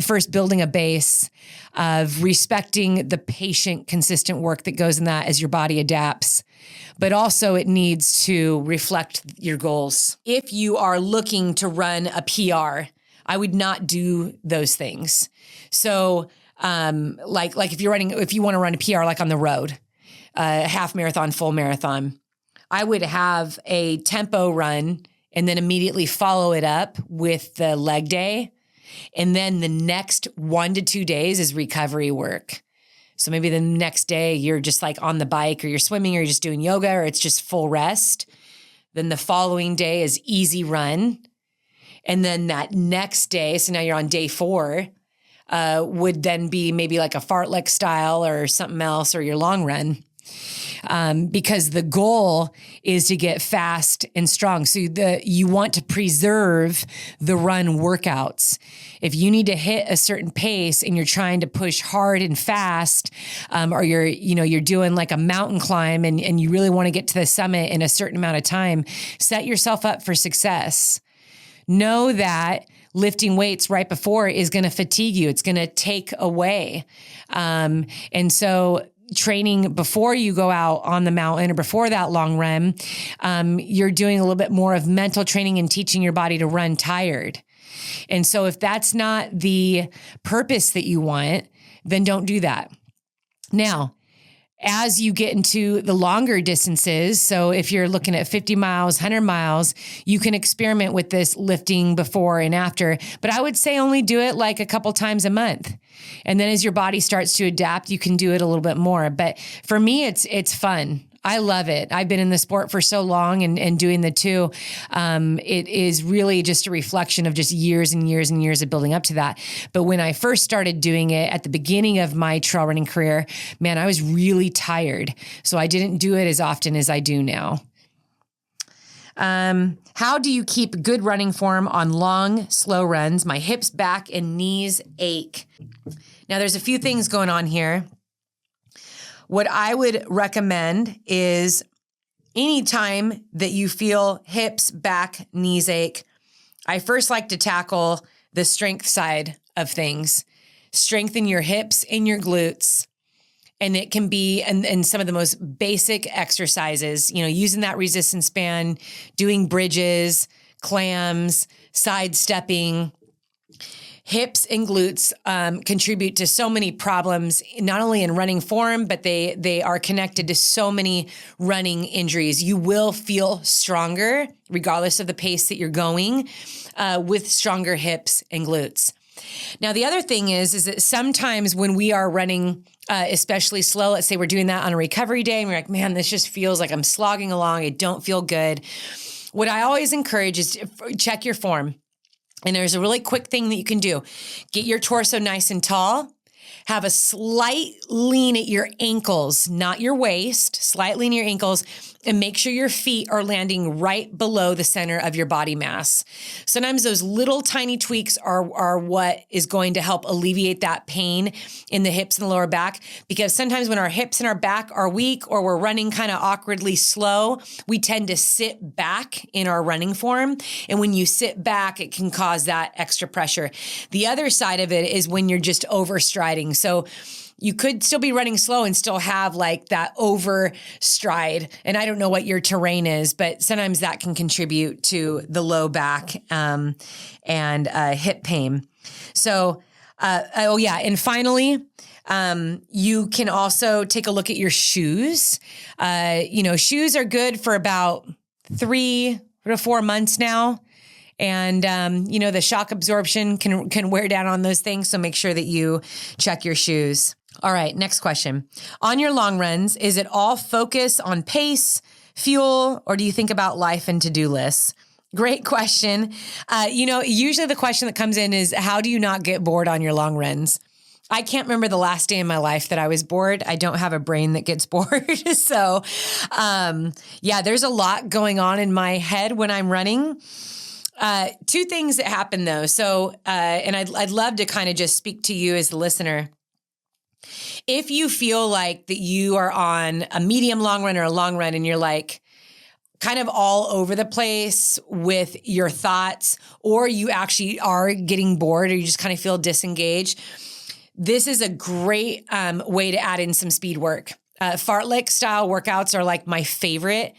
first building a base of respecting the patient, consistent work that goes in that as your body adapts. But also it needs to reflect your goals. If you are looking to run a PR, I would not do those things. So like if you want to run a PR like on the road, half marathon, full marathon, I would have a tempo run and then immediately follow it up with the leg day. And then the next 1 to 2 days is recovery work. So maybe the next day you're just like on the bike or you're swimming or you're just doing yoga or it's just full rest. Then the following day is easy run. And then that next day, so now you're on day 4, would then be maybe like a fartlek style or something else or your long run. Because the goal is to get fast and strong. So you want to preserve the run workouts. If you need to hit a certain pace and you're trying to push hard and fast, or you're doing like a mountain climb and you really want to get to the summit in a certain amount of time, set yourself up for success. Know that lifting weights right before is going to fatigue you. It's going to take away. And so training before you go out on the mountain or before that long run, you're doing a little bit more of mental training and teaching your body to run tired. And so if that's not the purpose that you want, then don't do that. Now, as you get into the longer distances, so if you're looking at 50 miles, 100 miles, you can experiment with this lifting before and after. But I would say only do it like a couple times a month. And then as your body starts to adapt, you can do it a little bit more. But for me, it's fun. I love it. I've been in the sport for so long and doing the two. It is really just a reflection of just years and years and years of building up to that. But when I first started doing it at the beginning of my trail running career, man, I was really tired. So I didn't do it as often as I do now. How do you keep good running form on long, slow runs? My hips, back, and knees ache. Now, there's a few things going on here. What I would recommend is anytime that you feel hips, back, knees ache, I first like to tackle the strength side of things. Strengthen your hips and your glutes. And it can be in some of the most basic exercises, using that resistance band, doing bridges, clams, sidestepping. Hips and glutes contribute to so many problems, not only in running form, but they are connected to so many running injuries. You will feel stronger, regardless of the pace that you're going, with stronger hips and glutes. Now, the other thing is that sometimes when we are running, especially slow, let's say we're doing that on a recovery day, and we're like, man, this just feels like I'm slogging along. I don't feel good. What I always encourage is to check your form. And there's a really quick thing that you can do. Get your torso nice and tall. have a slight lean at your ankles, not your waist, slight lean at your ankles, and make sure your feet are landing right below the center of your body mass. Sometimes those little tiny tweaks are what is going to help alleviate that pain in the hips and the lower back, because sometimes when our hips and our back are weak or we're running kind of awkwardly slow, we tend to sit back in our running form. And when you sit back, it can cause that extra pressure. The other side of it is when you're just overstriding. So you could still be running slow and still have like that overstride. And I don't know what your terrain is, but sometimes that can contribute to the low back and hip pain. So, and finally, you can also take a look at your shoes. Shoes are good for about 3 to 4 months now. And, the shock absorption can wear down on those things. So make sure that you check your shoes. All right, next question. On your long runs, is it all focus on pace, fuel, or do you think about life and to-do lists? Great question. Usually the question that comes in is, how do you not get bored on your long runs? I can't remember the last day in my life that I was bored. I don't have a brain that gets bored. So, there's a lot going on in my head when I'm running. 2 things that happen though. So, and I'd love to kind of just speak to you as the listener. If you feel like that you are on a medium long run or a long run and you're like kind of all over the place with your thoughts, or you actually are getting bored or you just kind of feel disengaged, this is a great way to add in some speed work. Fartlek style workouts are like my favorite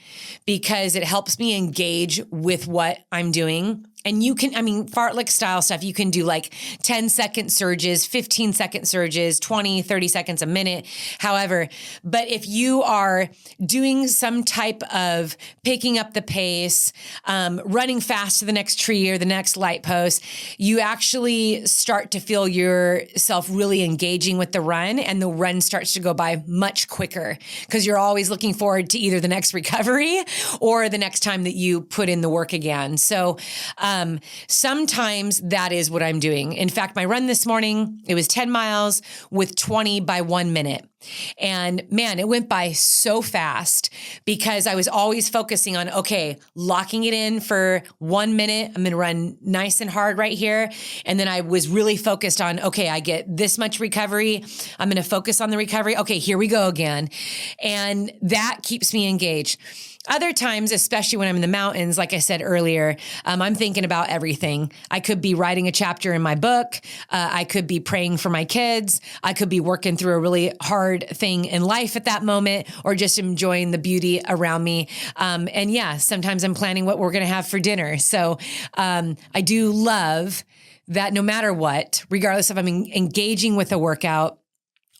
because it helps me engage with what I'm doing. And fartlek style stuff, you can do like 10-second surges, 15-second surges, 20, 30 seconds a minute, however. But if you are doing some type of picking up the pace, running fast to the next tree or the next light post, you actually start to feel yourself really engaging with the run, and the run starts to go by much quicker because you're always looking forward to either the next recovery or the next time that you put in the work again. So, sometimes that is what I'm doing. In fact, my run this morning, it was 10 miles with 20 by 1 minute. And man, it went by so fast because I was always focusing on, okay, locking it in for 1 minute. I'm going to run nice and hard right here. And then I was really focused on, okay, I get this much recovery. I'm going to focus on the recovery. Okay, here we go again. And that keeps me engaged. Other times, especially when I'm in the mountains, like I said earlier, I'm thinking about everything. I could be writing a chapter in my book. I could be praying for my kids. I could be working through a really hard thing in life at that moment, or just enjoying the beauty around me. Sometimes I'm planning what we're going to have for dinner. So I do love that no matter what, regardless if I'm engaging with a workout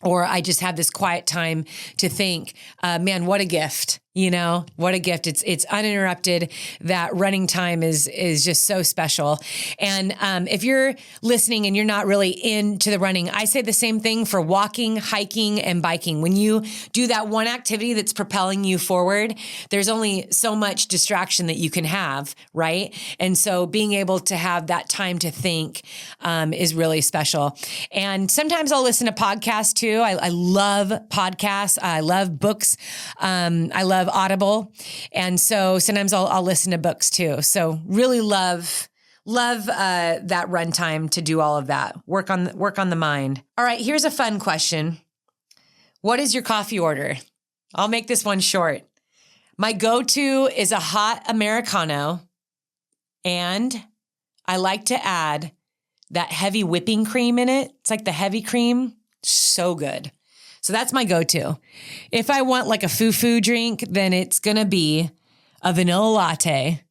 or I just have this quiet time to think, man, what a gift. What a gift. It's uninterrupted. That running time is just so special. And if you're listening and you're not really into the running, I say the same thing for walking, hiking, and biking. When you do that one activity that's propelling you forward, there's only so much distraction that you can have, right? And so being able to have that time to think is really special. And sometimes I'll listen to podcasts too. I love podcasts. I love books. I love Audible. And so sometimes I'll listen to books too. So really love that runtime to do all of that. Work on the mind. All right, here's a fun question. What is your coffee order? I'll make this one short. My go-to is a hot Americano, and I like to add that heavy whipping cream in it. It's like the heavy cream. So good. So that's my go-to. If I want like a foo-foo drink, then it's going to be a vanilla latte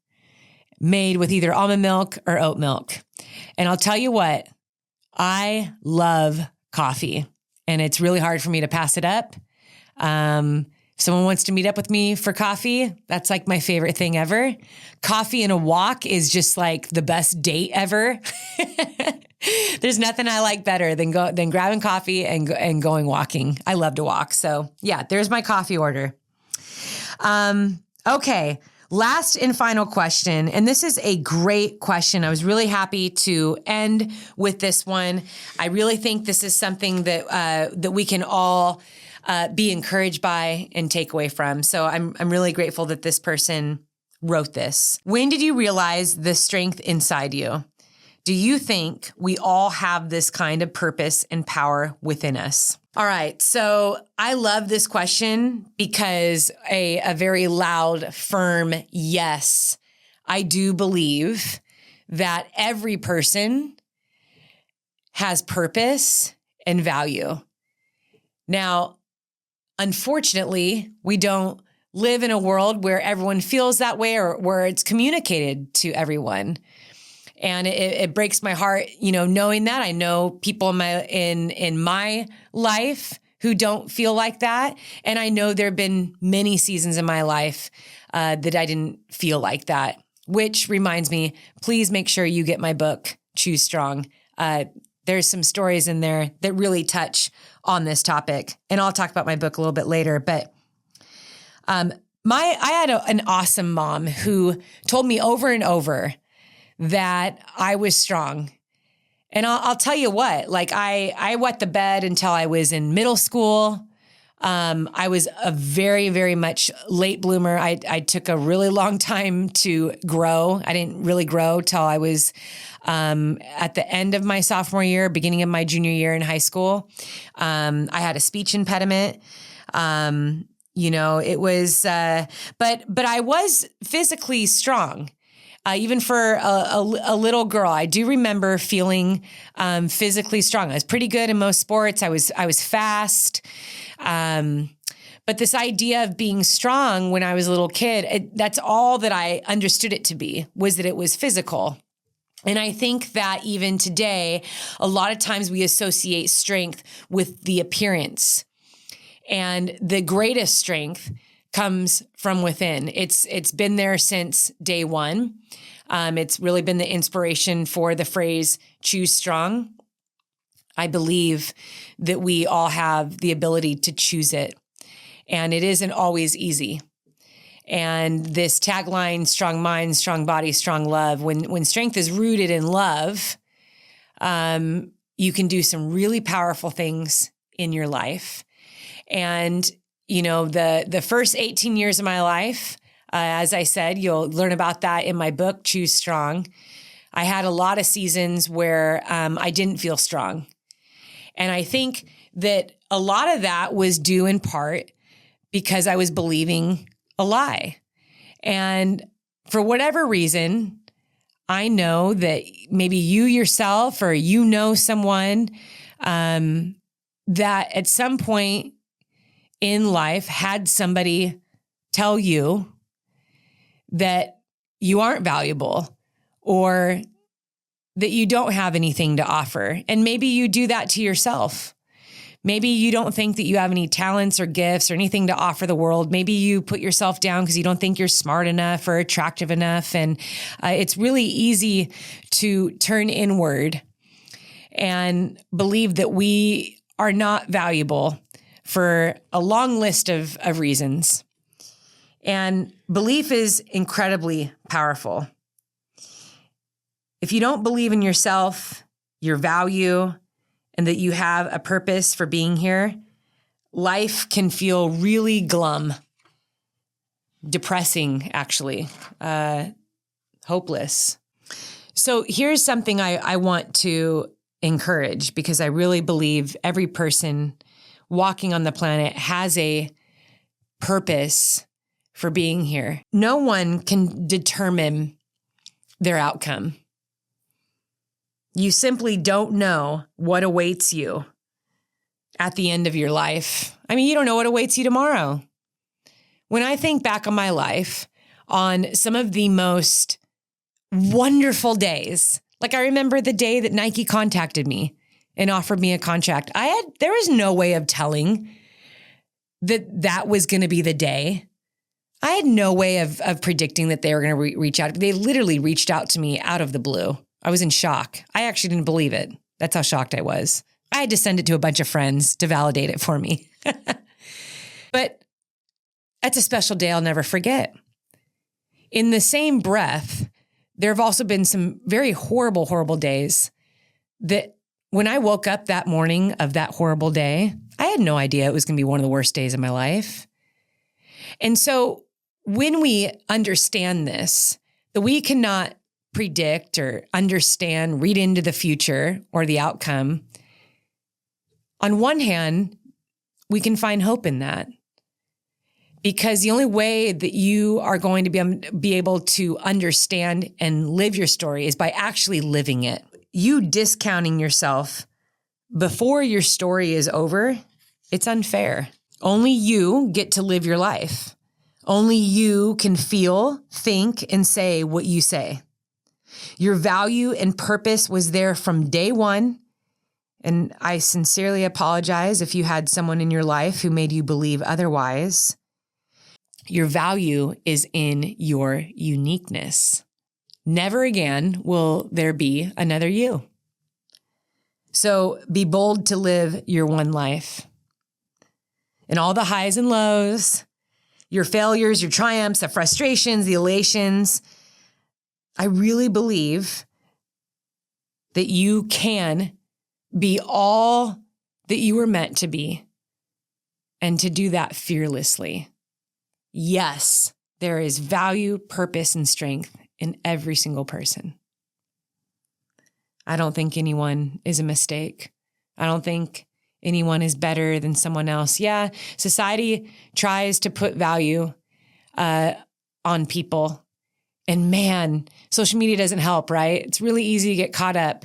made with either almond milk or oat milk. And I'll tell you what, I love coffee, and it's really hard for me to pass it up. If someone wants to meet up with me for coffee, that's like my favorite thing ever. Coffee and a walk is just like the best date ever. There's nothing I like better than grabbing coffee and going walking. I love to walk. So yeah, there's my coffee order. Okay, Last and final question, and this is a great question. I was really happy to end with this one. I really think this is something that we can all be encouraged by and take away from. So I'm really grateful that this person wrote this. When did you realize the strength inside you? Do you think we all have this kind of purpose and power within us? All right. So I love this question because a very loud, firm yes. I do believe that every person has purpose and value. Now, unfortunately, we don't live in a world where everyone feels that way or where it's communicated to everyone. And it breaks my heart, knowing that. I know people in my life who don't feel like that. And I know there have been many seasons in my life that I didn't feel like that, which reminds me, please make sure you get my book, Choose Strong. There's some stories in there that really touch on this topic. And I'll talk about my book a little bit later. But I had an awesome mom who told me over and over that I was strong. And I'll tell you what, like I wet the bed until I was in middle school. I was a very, very much late bloomer. I took a really long time to grow. I didn't really grow till I was at the end of my sophomore year, beginning of my junior year in high school. I had a speech impediment. It was, but I was physically strong. Even for a little girl, I do remember feeling physically strong. I was pretty good in most sports. I was fast. But this idea of being strong when I was a little kid, that's all that I understood it to be, was that it was physical. And I think that even today, a lot of times we associate strength with the appearance. And the greatest strength comes from within. It's been there since day one. It's really been the inspiration for the phrase, choose strong. I believe that we all have the ability to choose it. And it isn't always easy. And this tagline, strong mind, strong body, strong love, when strength is rooted in love, you can do some really powerful things in your life. And the first 18 years of my life, as I said, you'll learn about that in my book, Choose Strong. I had a lot of seasons where I didn't feel strong. And I think that a lot of that was due in part because I was believing a lie. And for whatever reason, I know that maybe you yourself or someone that at some point in life had somebody tell you that you aren't valuable or that you don't have anything to offer. And maybe you do that to yourself. Maybe you don't think that you have any talents or gifts or anything to offer the world. Maybe you put yourself down because you don't think you're smart enough or attractive enough. And it's really easy to turn inward and believe that we are not valuable for a long list of reasons. And belief is incredibly powerful. If you don't believe in yourself, your value, and that you have a purpose for being here, life can feel really glum, depressing, actually, hopeless. So here's something I want to encourage, because I really believe every person walking on the planet has a purpose for being here. No one can determine their outcome. You simply don't know what awaits you at the end of your life. I mean, you don't know what awaits you tomorrow. When I think back on my life, on some of the most wonderful days, like I remember the day that Nike contacted me and offered me a contract. There was no way of telling that was going to be the day. I had no way of predicting that they were going to reach out. They literally reached out to me out of the blue. I was in shock. I actually didn't believe it. That's how shocked I was. I had to send it to a bunch of friends to validate it for me. But that's a special day I'll never forget. in the same breath, there have also been some very horrible, horrible days that when I woke up that morning of that horrible day, I had no idea it was going to be one of the worst days of my life. And so when we understand this, that we cannot predict or understand, read into the future or the outcome, on one hand, we can find hope in that. Because the only way that you are going to be able to understand and live your story is by actually living it. You discounting yourself before your story is over, it's unfair. Only you get to live your life. Only you can feel, think, and say what you say. Your value and purpose was there from day one. And I sincerely apologize if you had someone in your life who made you believe otherwise. Your value is in your uniqueness. Never again will there be another you. So be bold to live your one life. And all the highs and lows, your failures, your triumphs, the frustrations, the elations, I really believe that you can be all that you were meant to be and to do that fearlessly. Yes, there is value, purpose, and strength in every single person. I don't think anyone is a mistake. I don't think anyone is better than someone else. Yeah, society tries to put value on people. And man, social media doesn't help, right? It's really easy to get caught up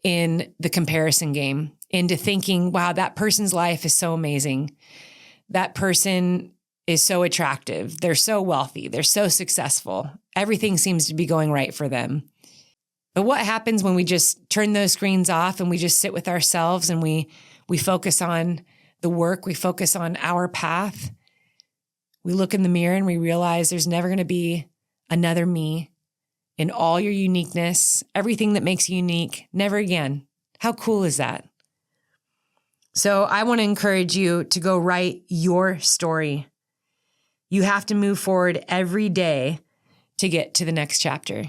in the comparison game, into thinking, wow, that person's life is so amazing. That person is so attractive. They're so wealthy. They're so successful. Everything seems to be going right for them. But what happens when we just turn those screens off and we just sit with ourselves and we focus on the work, we focus on our path, we look in the mirror and we realize there's never going to be another me in all your uniqueness, everything that makes you unique, never again. How cool is that? So I want to encourage you to go write your story. You have to move forward every day to get to the next chapter.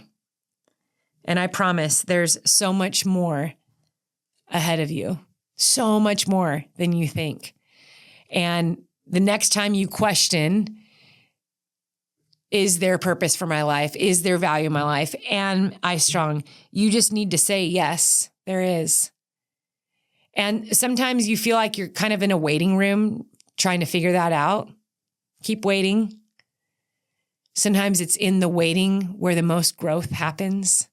And I promise there's so much more ahead of you, so much more than you think. And the next time you question, is there purpose for my life? Is there value in my life? Am I strong? You just need to say, yes, there is. And sometimes you feel like you're kind of in a waiting room trying to figure that out. Keep waiting. Sometimes it's in the waiting where the most growth happens.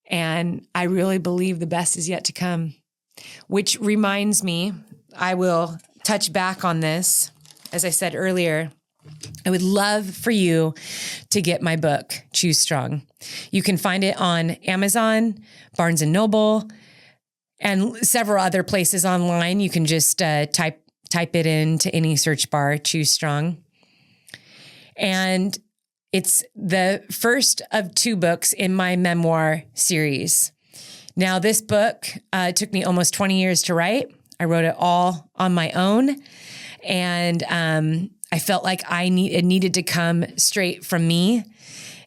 And I really believe the best is yet to come, which reminds me, I will touch back on this. As I said earlier, I would love for you to get my book, Choose Strong. You can find it on Amazon, Barnes & Noble, and several other places online. You can just type it into any search bar, Choose Strong. And it's the first of 2 books in my memoir series. Now, this book took me almost 20 years to write. I wrote it all on my own. And I felt like it needed to come straight from me.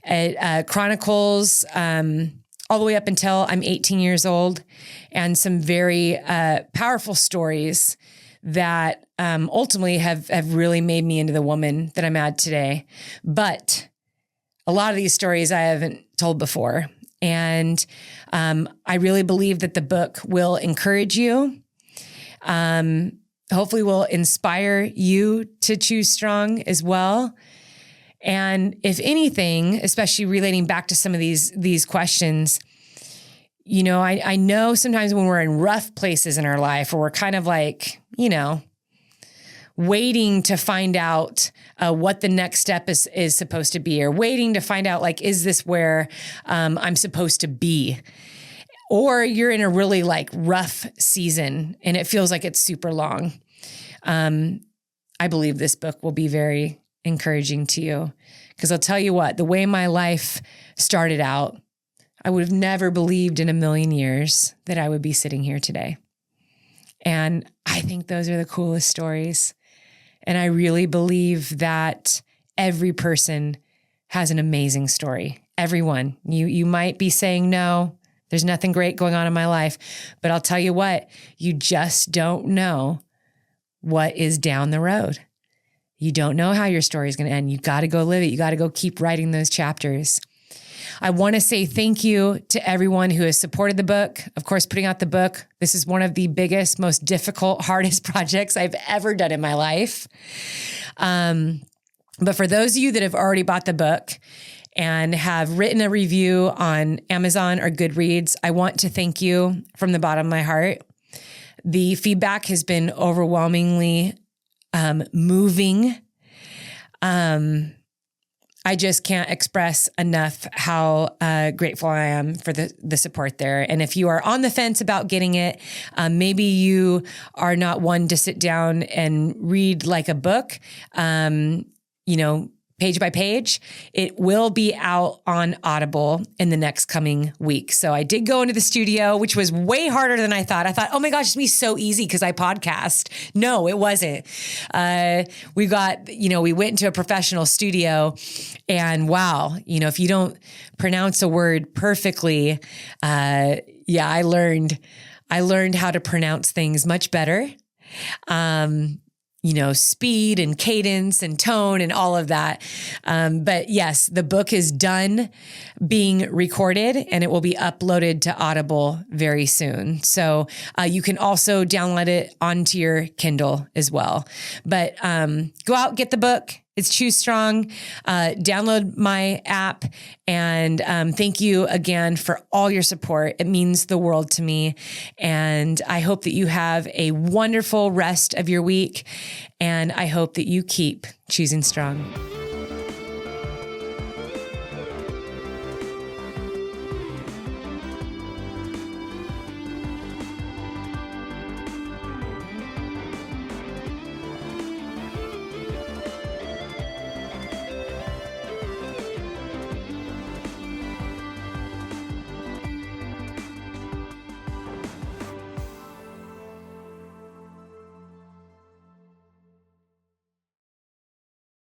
It chronicles all the way up until I'm 18 years old, and some very powerful stories that ultimately have really made me into the woman that I'm at today. But a lot of these stories I haven't told before. And I really believe that the book will encourage you. Hopefully will inspire you to choose strong as well. And if anything, especially relating back to some of these questions, you know, I know sometimes when we're in rough places in our life, or we're kind of like, you know, waiting to find out what the next step is supposed to be, or waiting to find out, like, is this where I'm supposed to be? Or you're in a really like rough season and it feels like it's super long. I believe this book will be very encouraging to you, because I'll tell you what, the way my life started out, I would have never believed in a million years that I would be sitting here today. And I think those are the coolest stories. And I really believe that every person has an amazing story. Everyone. You might be saying, no, there's nothing great going on in my life. But I'll tell you what, you just don't know what is down the road. You don't know how your story is going to end. You got to go live it. You got to go keep writing those chapters. I want to say thank you to everyone who has supported the book. Of course, putting out the book. This is one of the biggest, most difficult, hardest projects I've ever done in my life. But for those of you that have already bought the book and have written a review on Amazon or Goodreads, I want to thank you from the bottom of my heart. The feedback has been overwhelmingly moving. I just can't express enough how grateful I am for the support there. And if you are on the fence about getting it, maybe you are not one to sit down and read like a book, page by page, it will be out on Audible in the next coming week. So I did go into the studio, which was way harder than I thought. I thought, oh my gosh, it's gonna be so easy because I podcast. No, it wasn't. We went into a professional studio and wow, if you don't pronounce a word perfectly, I learned how to pronounce things much better. Speed and cadence and tone and all of that. But yes, the book is done being recorded and it will be uploaded to Audible very soon. So you can also download it onto your Kindle as well. But go out, get the book. It's Choose Strong. Download my app. And thank you again for all your support. It means the world to me. And I hope that you have a wonderful rest of your week. And I hope that you keep choosing strong.